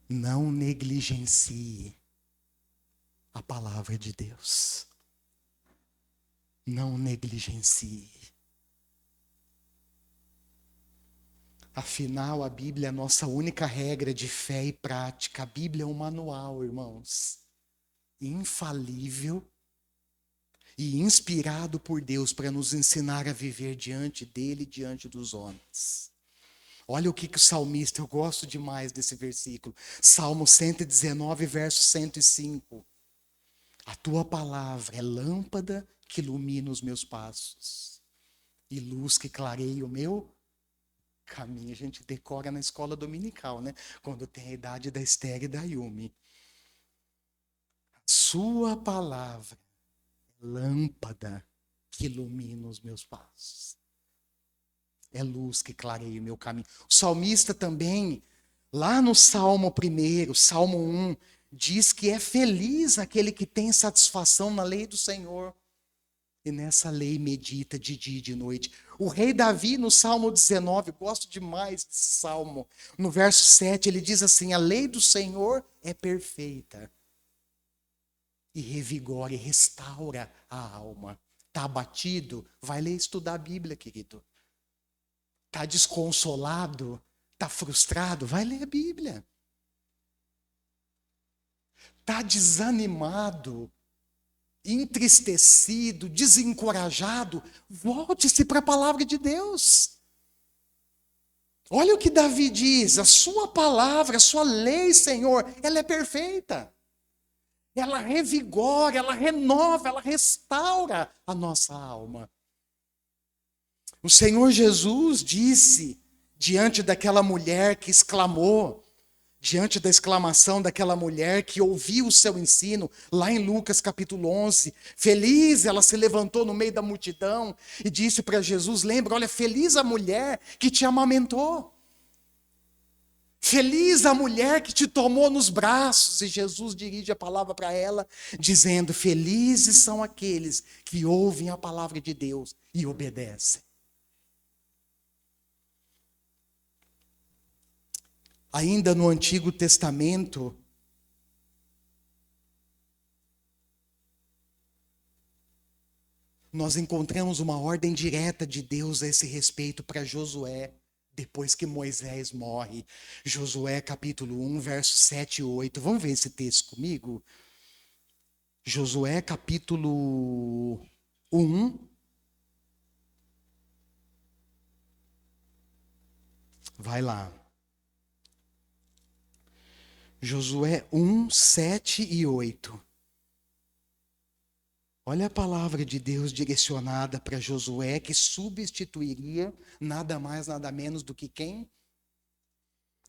Não negligencie a palavra de Deus. Não negligencie. Afinal, a Bíblia é a nossa única regra de fé e prática. A Bíblia é um manual, irmãos, infalível e inspirado por Deus para nos ensinar a viver diante dele e diante dos homens. Olha o que o salmista, eu gosto demais desse versículo. Salmo 119, verso 105. A tua palavra é lâmpada que ilumina os meus passos e luz que clareia o meu caminho. A gente decora na escola dominical, né? Quando tem a idade da Esther e da Yumi. Sua palavra é lâmpada que ilumina os meus passos. É luz que clareia o meu caminho. O salmista também, lá no Salmo 1, Salmo 1, diz que é feliz aquele que tem satisfação na lei do Senhor. E nessa lei medita de dia e de noite. O rei Davi, no Salmo 19, gosto demais desse salmo. No verso 7, ele diz assim: a lei do Senhor é perfeita e revigora e restaura a alma. Está abatido? Vai ler e estudar a Bíblia, querido. Está desconsolado? Está frustrado? Vai ler a Bíblia. Está desanimado? Entristecido, desencorajado, volte-se para a palavra de Deus. Olha o que Davi diz: a sua palavra, a sua lei, Senhor, ela é perfeita. Ela revigora, ela renova, ela restaura a nossa alma. O Senhor Jesus disse, diante daquela mulher que exclamou, diante da exclamação daquela mulher que ouviu o seu ensino, lá em Lucas capítulo 11, feliz, ela se levantou no meio da multidão e disse para Jesus, lembra, olha, feliz a mulher que te amamentou. Feliz a mulher que te tomou nos braços. E Jesus dirige a palavra para ela, dizendo, felizes são aqueles que ouvem a palavra de Deus e obedecem. Ainda no Antigo Testamento, nós encontramos uma ordem direta de Deus a esse respeito para Josué, depois que Moisés morre. Josué capítulo 1, versos 7 e 8. Vamos ver esse texto comigo? Josué capítulo 1. Vai lá. Josué 1, 7 e 8. Olha a palavra de Deus direcionada para Josué, que substituiria nada mais, nada menos do que quem?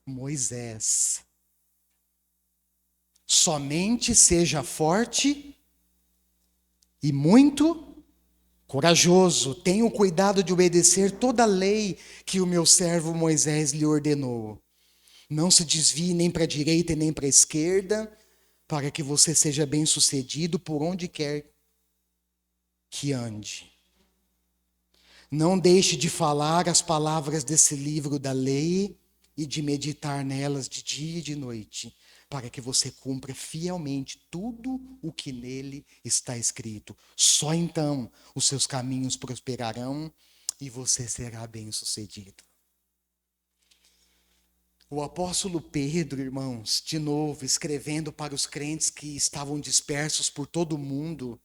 Moisés. Somente seja forte e muito corajoso. Tenha o cuidado de obedecer toda a lei que o meu servo Moisés lhe ordenou. Não se desvie nem para a direita e nem para a esquerda, para que você seja bem-sucedido por onde quer que ande. Não deixe de falar as palavras desse livro da lei e de meditar nelas de dia e de noite, para que você cumpra fielmente tudo o que nele está escrito. Só então os seus caminhos prosperarão e você será bem-sucedido. O apóstolo Pedro, irmãos, de novo, escrevendo para os crentes que estavam dispersos por todo o mundo,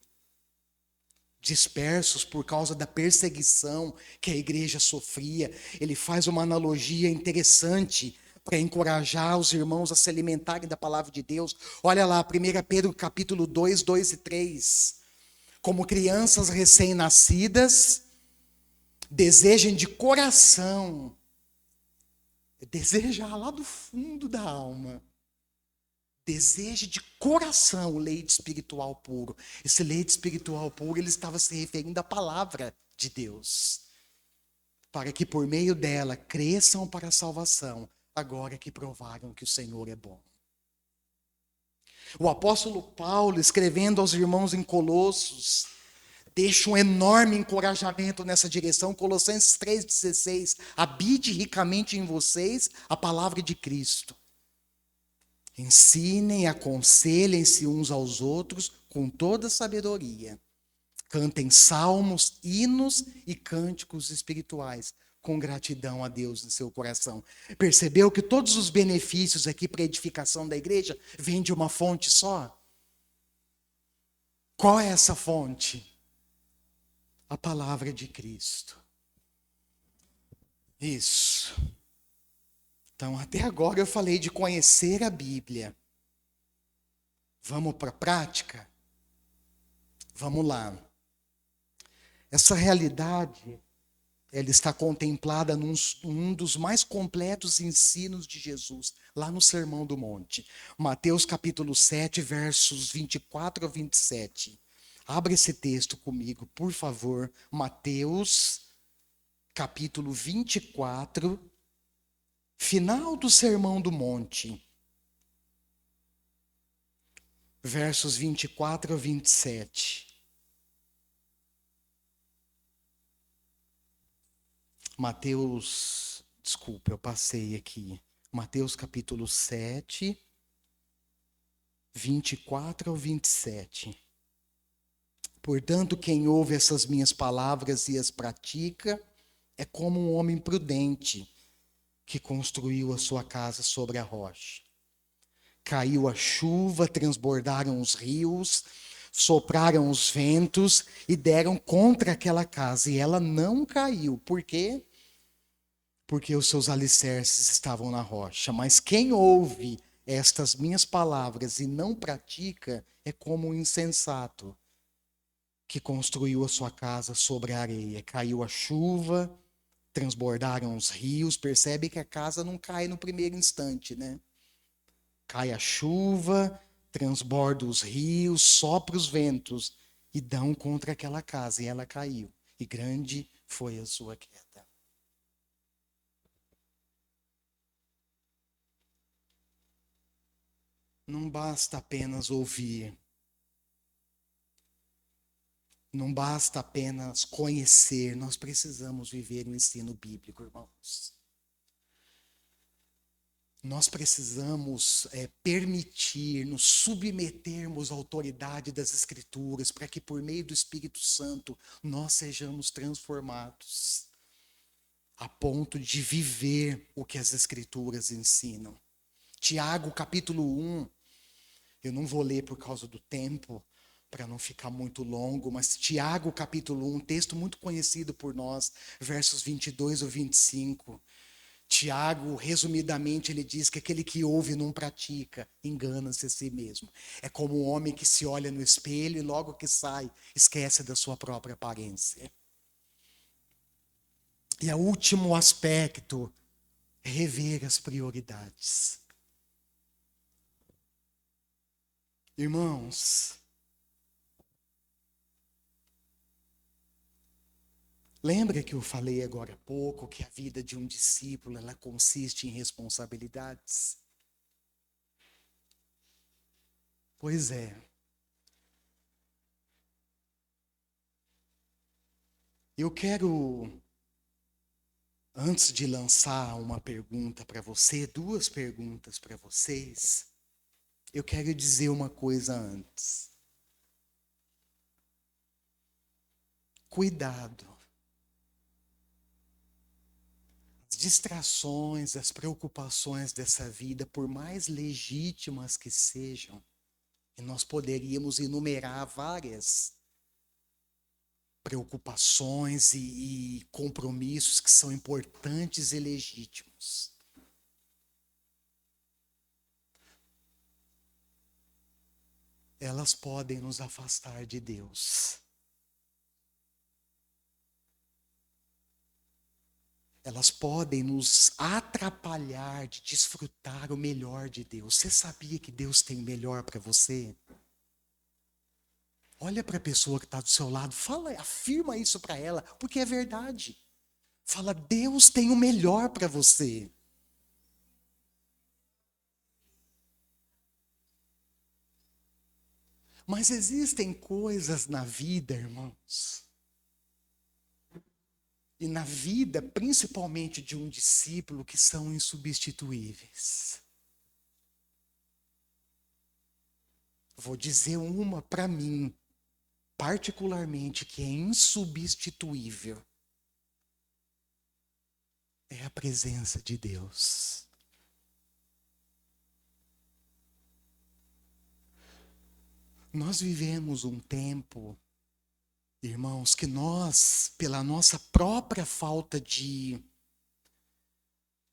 dispersos por causa da perseguição que a igreja sofria, ele faz uma analogia interessante para encorajar os irmãos a se alimentarem da palavra de Deus. Olha lá, 1 Pedro capítulo 2, 2 e 3. Como crianças recém-nascidas, desejem de coração, deseja lá do fundo da alma, deseje de coração o leite espiritual puro. Esse leite espiritual puro, ele estava se referindo à palavra de Deus, para que por meio dela cresçam para a salvação, agora que provaram que o Senhor é bom. O apóstolo Paulo, escrevendo aos irmãos em Colossos, deixa um enorme encorajamento nessa direção. Colossenses 3,16. Habite ricamente em vocês a palavra de Cristo. Ensinem e aconselhem-se uns aos outros com toda sabedoria. Cantem salmos, hinos e cânticos espirituais com gratidão a Deus em seu coração. Percebeu que todos os benefícios aqui para a edificação da igreja vêm de uma fonte só? Qual é essa fonte? A palavra de Cristo. Isso. Então, até agora eu falei de conhecer a Bíblia. Vamos para a prática? Vamos lá. Essa realidade, ela está contemplada num dos mais completos ensinos de Jesus, lá no Sermão do Monte. Mateus capítulo 7, versos 24 a 27. Abra esse texto comigo, por favor. Mateus capítulo 24, final do Sermão do Monte. Versos 24 a 27. Mateus, desculpa, eu passei aqui. Mateus capítulo 7, 24 ao 27. Portanto, quem ouve essas minhas palavras e as pratica, é como um homem prudente que construiu a sua casa sobre a rocha. Caiu a chuva, transbordaram os rios, sopraram os ventos e deram contra aquela casa, e ela não caiu. Por quê? Porque os seus alicerces estavam na rocha. Mas quem ouve estas minhas palavras e não pratica é como um insensato que construiu a sua casa sobre a areia. Caiu a chuva, transbordaram os rios. Percebe que a casa não cai no primeiro instante, né? Cai a chuva, transborda os rios, sopra os ventos e dão contra aquela casa. E ela caiu. E grande foi a sua queda. Não basta apenas ouvir. Não basta apenas conhecer. Nós precisamos viver o ensino bíblico, irmãos. Nós precisamos permitir, nos submetermos à autoridade das Escrituras, para que por meio do Espírito Santo nós sejamos transformados a ponto de viver o que as Escrituras ensinam. Tiago capítulo 1, eu não vou ler por causa do tempo, para não ficar muito longo, mas Tiago capítulo 1, texto muito conhecido por nós, versos 22 ou 25. Tiago, resumidamente, ele diz que aquele que ouve e não pratica, engana-se a si mesmo. É como um homem que se olha no espelho e logo que sai, esquece da sua própria aparência. E o último aspecto é rever as prioridades. Irmãos, lembra que eu falei agora há pouco que a vida de um discípulo, ela consiste em responsabilidades? Pois é. Eu quero, antes de lançar uma pergunta para você, duas perguntas para vocês, eu quero dizer uma coisa antes. Cuidado. As distrações, as preocupações dessa vida, por mais legítimas que sejam, e nós poderíamos enumerar várias preocupações e compromissos que são importantes e legítimos. Elas podem nos afastar de Deus. Elas podem nos atrapalhar de desfrutar o melhor de Deus. Você sabia que Deus tem o melhor para você? Olha para a pessoa que está do seu lado, fala, afirma isso para ela, porque é verdade. Fala, Deus tem o melhor para você. Mas existem coisas na vida, irmãos, e na vida, principalmente de um discípulo, que são insubstituíveis. Vou dizer uma para mim, particularmente, que é insubstituível. É a presença de Deus. Nós vivemos um tempo, irmãos, que nós, pela nossa própria falta de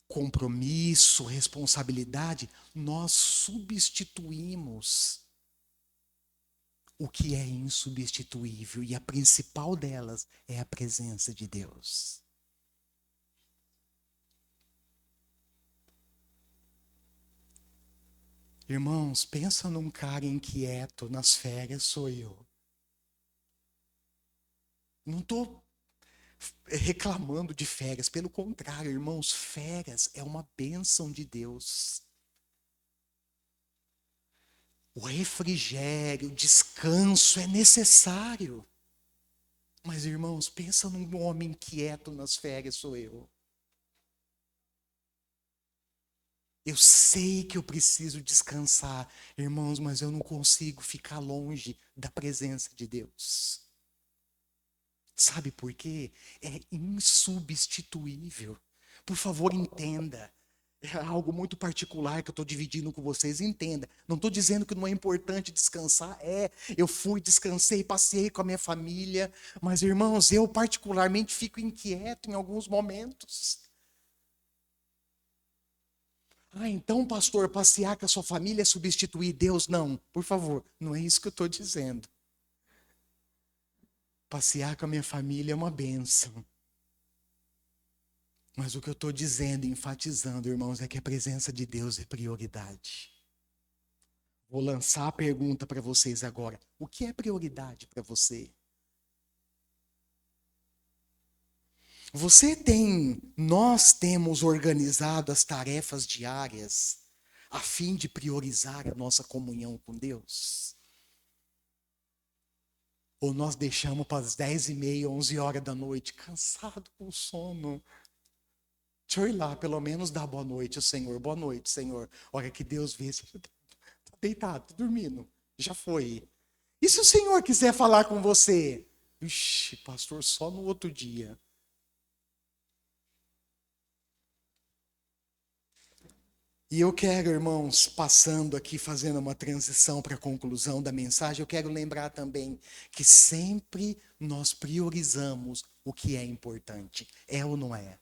compromisso, responsabilidade, nós substituímos o que é insubstituível, e a principal delas é a presença de Deus. Irmãos, pensa num cara inquieto nas férias, sou eu. Não estou reclamando de férias, pelo contrário, irmãos, férias é uma bênção de Deus. O refrigério, o descanso é necessário. Mas, irmãos, pensa num homem quieto nas férias, sou eu. Eu sei que eu preciso descansar, irmãos, mas eu não consigo ficar longe da presença de Deus. Sabe por quê? É insubstituível. Por favor, entenda. É algo muito particular que eu estou dividindo com vocês. Entenda. Não estou dizendo que não é importante descansar. Eu fui, descansei, passei com a minha família. Mas, irmãos, eu particularmente fico inquieto em alguns momentos. Ah, então, pastor, passear com a sua família é substituir Deus? Não, por favor, não é isso que eu estou dizendo. Passear com a minha família é uma bênção. Mas o que eu estou dizendo, enfatizando, irmãos, é que a presença de Deus é prioridade. Vou lançar a pergunta para vocês agora. O que é prioridade para você? Nós temos organizado as tarefas diárias a fim de priorizar a nossa comunhão com Deus? Ou nós deixamos para as 10h30, 11 horas da noite, cansado com sono? Deixa eu ir lá, pelo menos dar boa noite ao Senhor. Boa noite, Senhor. Olha que Deus vê, você está deitado, tá dormindo. Já foi. E se o Senhor quiser falar com você? Ixi, pastor, só no outro dia. E eu quero, irmãos, passando aqui, fazendo uma transição para a conclusão da mensagem, eu quero lembrar também que sempre nós priorizamos o que é importante. É ou não é?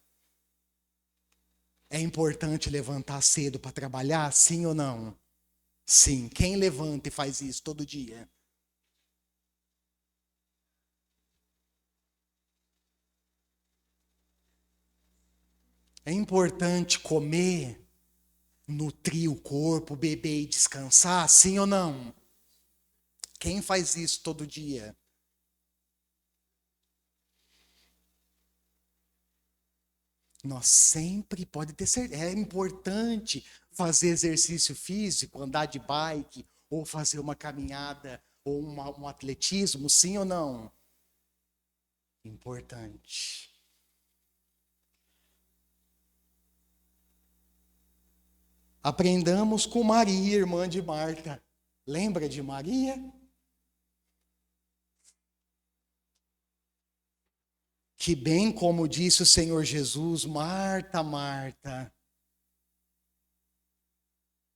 É importante levantar cedo para trabalhar, sim ou não? Sim. Quem levanta e faz isso todo dia? É importante comer, nutrir o corpo, beber e descansar, sim ou não? Quem faz isso todo dia? Nós sempre pode ter certeza. É importante fazer exercício físico, andar de bike, ou fazer uma caminhada, ou um atletismo, sim ou não? Importante. Aprendamos com Maria, irmã de Marta. Lembra de Maria? Que bem como disse o Senhor Jesus, Marta, Marta,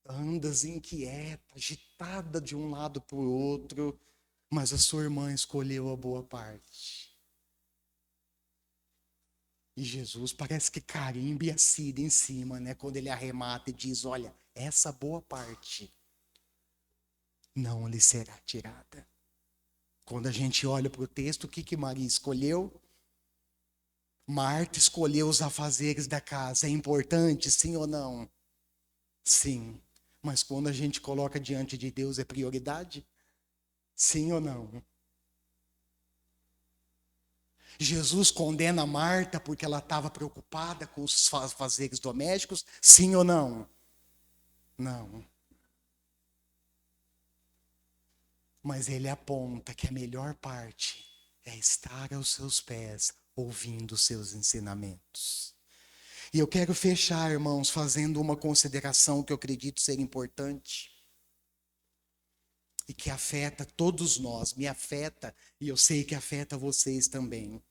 andas inquieta, agitada de um lado para o outro, mas a sua irmã escolheu a boa parte. E Jesus parece que carimba e assina em cima, né? Quando ele arremata e diz, olha, essa boa parte não lhe será tirada. Quando a gente olha para o texto, o que Maria escolheu? Marta escolheu os afazeres da casa. É importante, sim ou não? Sim. Mas quando a gente coloca diante de Deus, é prioridade? Sim ou não? Jesus condena Marta porque ela estava preocupada com os afazeres domésticos? Sim ou não? Não. Mas ele aponta que a melhor parte é estar aos seus pés, ouvindo os seus ensinamentos. E eu quero fechar, irmãos, fazendo uma consideração que eu acredito ser importante e que afeta todos nós, me afeta e eu sei que afeta vocês também.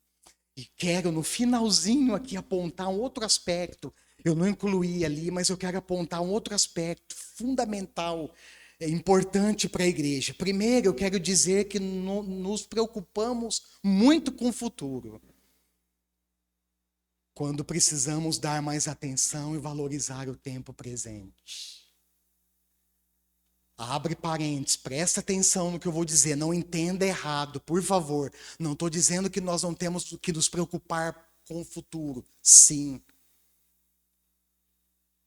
E quero no finalzinho aqui apontar um outro aspecto. Eu não incluí ali, mas eu quero apontar um outro aspecto fundamental, importante para a igreja. Primeiro, eu quero dizer que nos preocupamos muito com o futuro, quando precisamos dar mais atenção e valorizar o tempo presente. Abre parênteses, presta atenção no que eu vou dizer, não entenda errado, por favor. Não estou dizendo que nós não temos que nos preocupar com o futuro. Sim.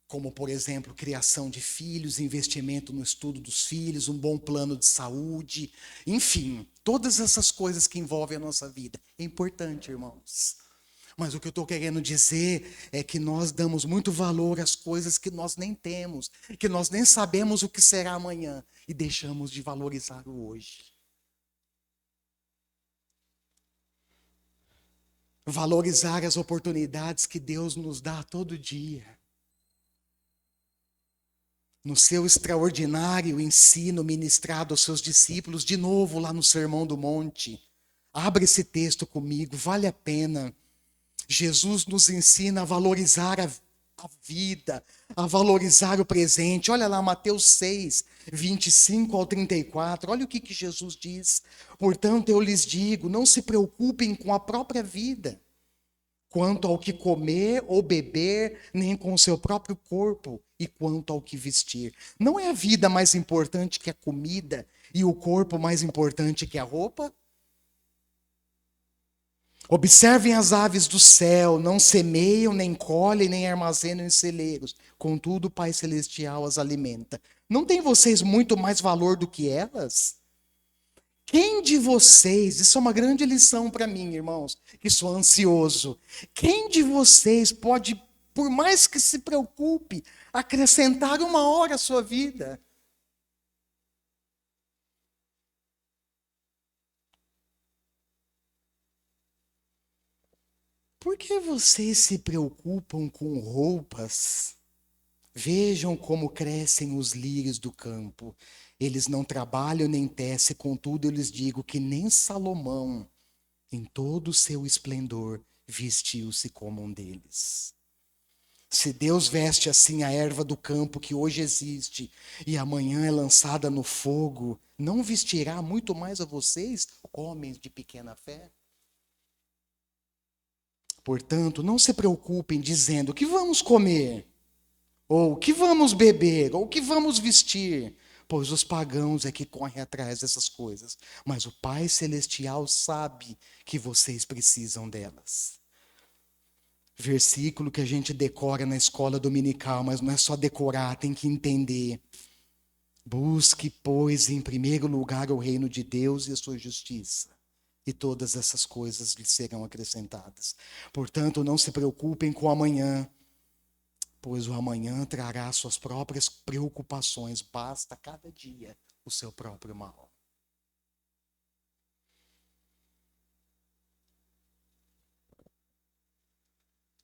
Como, por exemplo, criação de filhos, investimento no estudo dos filhos, um bom plano de saúde, enfim, todas essas coisas que envolvem a nossa vida. É importante, irmãos. Mas o que eu estou querendo dizer é que nós damos muito valor às coisas que nós nem temos, que nós nem sabemos o que será amanhã e deixamos de valorizar o hoje. Valorizar as oportunidades que Deus nos dá todo dia. No seu extraordinário ensino ministrado aos seus discípulos, de novo lá no Sermão do Monte. Abre esse texto comigo, vale a pena. Jesus nos ensina a valorizar a vida, a valorizar o presente. Olha lá, Mateus 6, 25 ao 34. Olha o que Jesus diz. Portanto, eu lhes digo, não se preocupem com a própria vida, quanto ao que comer ou beber, nem com o seu próprio corpo, e quanto ao que vestir. Não é a vida mais importante que a comida e o corpo mais importante que a roupa? Observem as aves do céu, não semeiam, nem colhem, nem armazenam em celeiros. Contudo, o Pai Celestial as alimenta. Não tem vocês muito mais valor do que elas? Quem de vocês, isso é uma grande lição para mim, irmãos, que sou ansioso. Quem de vocês pode, por mais que se preocupe, acrescentar uma hora à sua vida? Por que vocês se preocupam com roupas? Vejam como crescem os lírios do campo. Eles não trabalham nem tecem, contudo eu lhes digo que nem Salomão, em todo o seu esplendor, vestiu-se como um deles. Se Deus veste assim a erva do campo que hoje existe e amanhã é lançada no fogo, não vestirá muito mais a vocês, homens de pequena fé? Portanto, não se preocupem dizendo: o que vamos comer? Ou o que vamos beber? Ou o que vamos vestir? Pois os pagãos é que correm atrás dessas coisas. Mas o Pai Celestial sabe que vocês precisam delas. Versículo que a gente decora na escola dominical, mas não é só decorar, tem que entender. Busque, pois, em primeiro lugar o reino de Deus e a sua justiça, e todas essas coisas lhe serão acrescentadas. Portanto, não se preocupem com o amanhã, pois o amanhã trará suas próprias preocupações. Basta cada dia o seu próprio mal.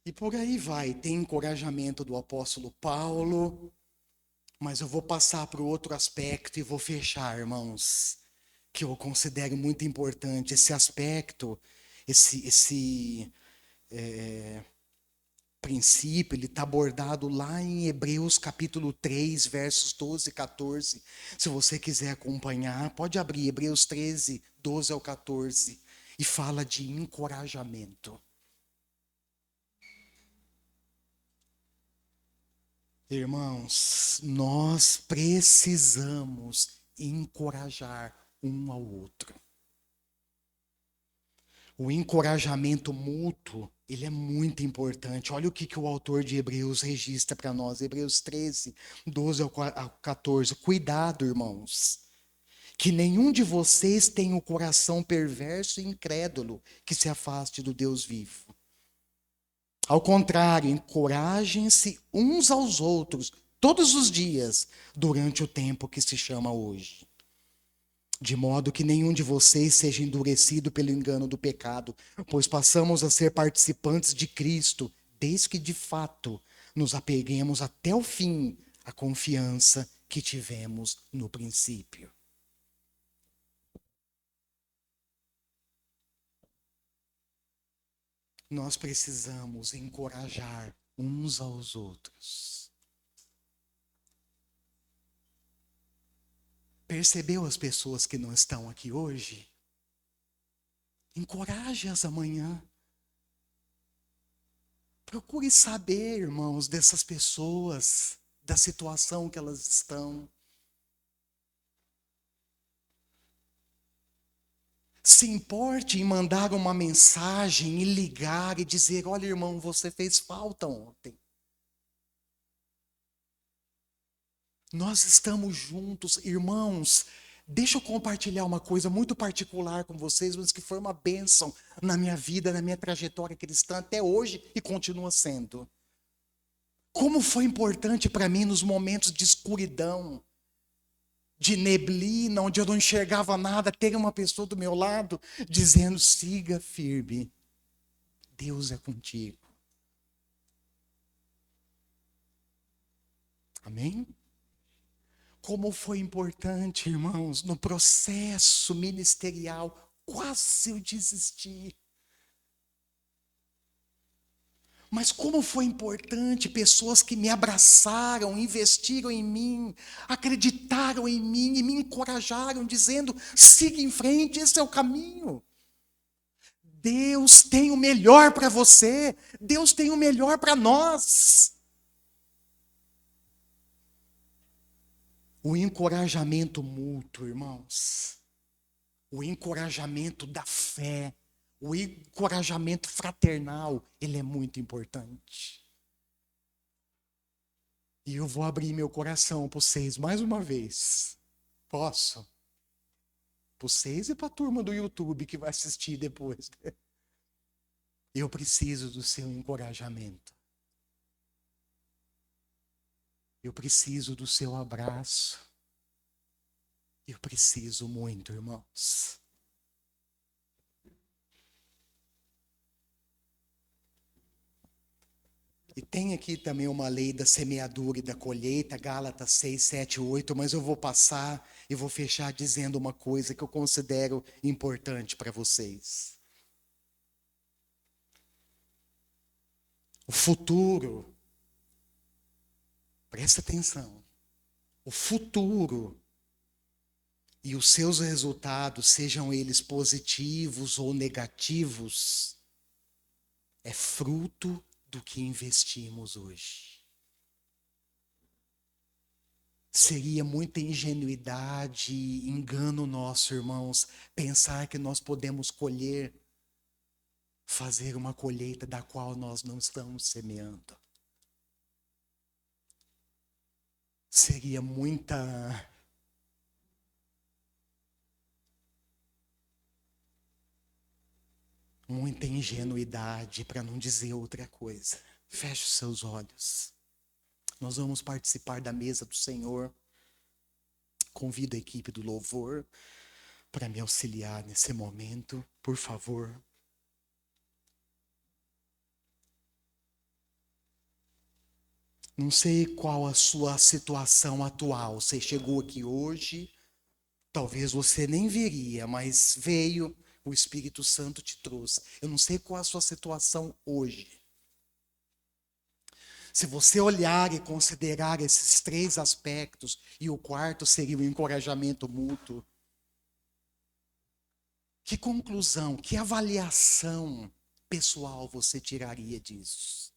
E por aí vai, tem encorajamento do apóstolo Paulo, mas eu vou passar para o outro aspecto e vou fechar, irmãos, que eu considero muito importante. Esse aspecto, esse princípio, ele está abordado lá em Hebreus capítulo 3, versos 12 e 14. Se você quiser acompanhar, pode abrir Hebreus 13, 12 ao 14, e fala de encorajamento. Irmãos, nós precisamos encorajar um ao outro. O encorajamento mútuo, ele é muito importante. Olha o que o autor de Hebreus registra para nós. Hebreus 13, 12 ao 14. Cuidado, irmãos, que nenhum de vocês tenha o coração perverso e incrédulo que se afaste do Deus vivo. Ao contrário, encorajem-se uns aos outros todos os dias durante o tempo que se chama hoje. De modo que nenhum de vocês seja endurecido pelo engano do pecado, pois passamos a ser participantes de Cristo, desde que de fato nos apeguemos até o fim à confiança que tivemos no princípio. Nós precisamos encorajar uns aos outros. Percebeu as pessoas que não estão aqui hoje? Encoraje-as amanhã. Procure saber, irmãos, dessas pessoas, da situação que elas estão. Se importe em mandar uma mensagem e ligar e dizer: olha, irmão, você fez falta ontem. Nós estamos juntos, irmãos. Deixa eu compartilhar uma coisa muito particular com vocês, mas que foi uma bênção na minha vida, na minha trajetória cristã até hoje e continua sendo. Como foi importante para mim nos momentos de escuridão, de neblina, onde eu não enxergava nada, ter uma pessoa do meu lado dizendo: siga firme, Deus é contigo. Amém? Como foi importante, irmãos, no processo ministerial, quase eu desisti. Mas como foi importante pessoas que me abraçaram, investiram em mim, acreditaram em mim e me encorajaram, dizendo: siga em frente, esse é o caminho. Deus tem o melhor para você, Deus tem o melhor para nós. O encorajamento mútuo, irmãos. O encorajamento da fé. O encorajamento fraternal, ele é muito importante. E eu vou abrir meu coração para vocês mais uma vez. Posso? Para vocês e para a turma do YouTube que vai assistir depois. Eu preciso do seu encorajamento. Eu preciso do seu abraço. Eu preciso muito, irmãos. E tem aqui também uma lei da semeadura e da colheita, Gálatas 6, 7, 8, mas eu vou passar e vou fechar dizendo uma coisa que eu considero importante para vocês. O futuro, presta atenção, o futuro e os seus resultados, sejam eles positivos ou negativos, é fruto do que investimos hoje. Seria muita ingenuidade e engano nosso, irmãos, pensar que nós podemos fazer uma colheita da qual nós não estamos semeando. Seria muita ingenuidade, para não dizer outra coisa. Feche os seus olhos. Nós vamos participar da mesa do Senhor. Convido a equipe do louvor para me auxiliar nesse momento, por favor. Não sei qual a sua situação atual. Você chegou aqui hoje, talvez você nem viria, mas veio, o Espírito Santo te trouxe. Eu não sei qual a sua situação hoje. Se você olhar e considerar esses três aspectos, e o quarto seria o encorajamento mútuo, que conclusão, que avaliação pessoal você tiraria disso?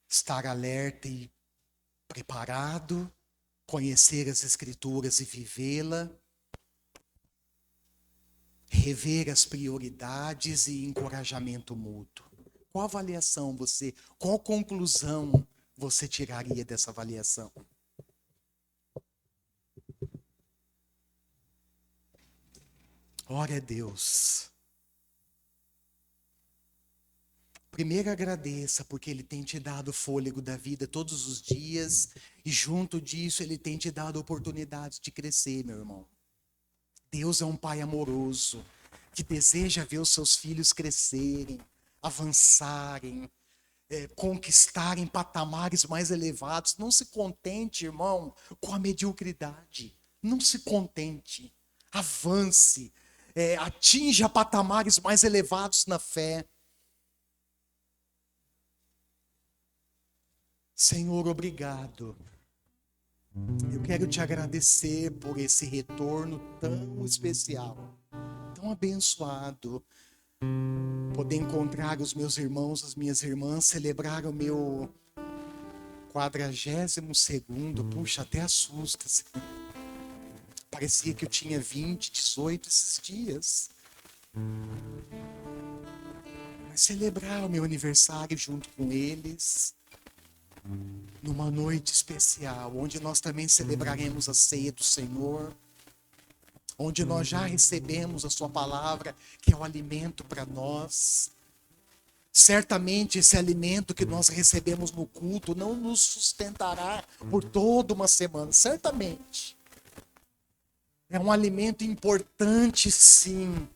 Estar alerta e preparado, conhecer as Escrituras e vivê-la, rever as prioridades e encorajamento mútuo. Qual avaliação qual conclusão você tiraria dessa avaliação? Ore a Deus. Primeiro agradeça porque Ele tem te dado o fôlego da vida todos os dias e junto disso Ele tem te dado oportunidades de crescer, meu irmão. Deus é um Pai amoroso que deseja ver os seus filhos crescerem, avançarem, conquistarem patamares mais elevados. Não se contente, irmão, com a mediocridade. Não se contente. Avance, atinja patamares mais elevados na fé. Senhor, obrigado. Eu quero te agradecer por esse retorno tão especial, tão abençoado. Poder encontrar os meus irmãos, as minhas irmãs, celebrar o meu 42º, puxa, até assusta. Parecia que eu tinha 20, 18 esses dias. Mas celebrar o meu aniversário junto com eles, numa noite especial, onde nós também celebraremos a ceia do Senhor, onde nós já recebemos a sua palavra, que é o alimento para nós. Certamente esse alimento que nós recebemos no culto não nos sustentará por toda uma semana, certamente. É um alimento importante, sim.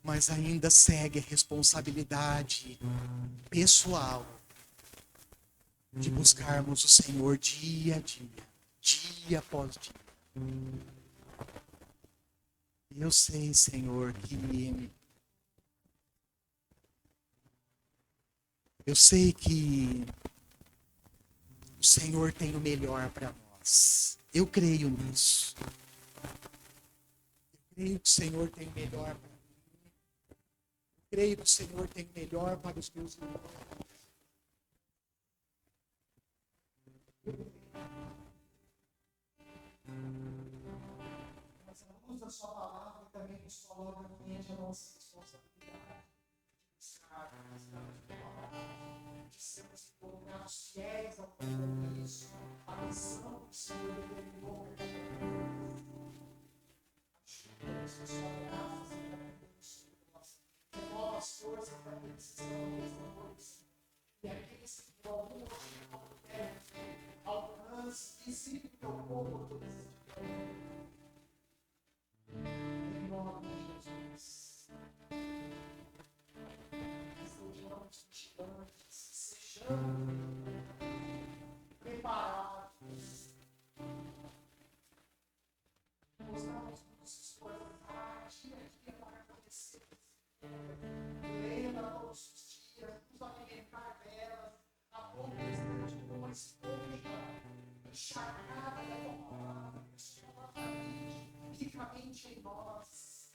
Mas ainda segue a responsabilidade pessoal de buscarmos o Senhor dia a dia, dia após dia. Eu sei, Senhor, que o Senhor tem o melhor para nós. Eu creio nisso. Eu creio que o Senhor tem o melhor para mim. Eu creio que o Senhor tem o melhor para os meus irmãos. Mas a luz da sua palavra também nos coloca diante da nossa responsabilidade de buscar de sermos colocados fiéis ao compromisso, à missão que o Senhor determinou para ajuda-nos a sua graça e a nós. Renova as forças daqueles que estão nesta noite e aqueles que por algum motivo não puderem alcance e se preocupam todos esses dias. Em nome de Jesus. Estejamos vigilantes, sejamos preparados. Usamos nossos corações dia a dia para acontecer. Lembra todos os dias, nos alimentar delas, a ponto de uma esponja encharcada da tua palavra, que o Senhor ricamente em nós.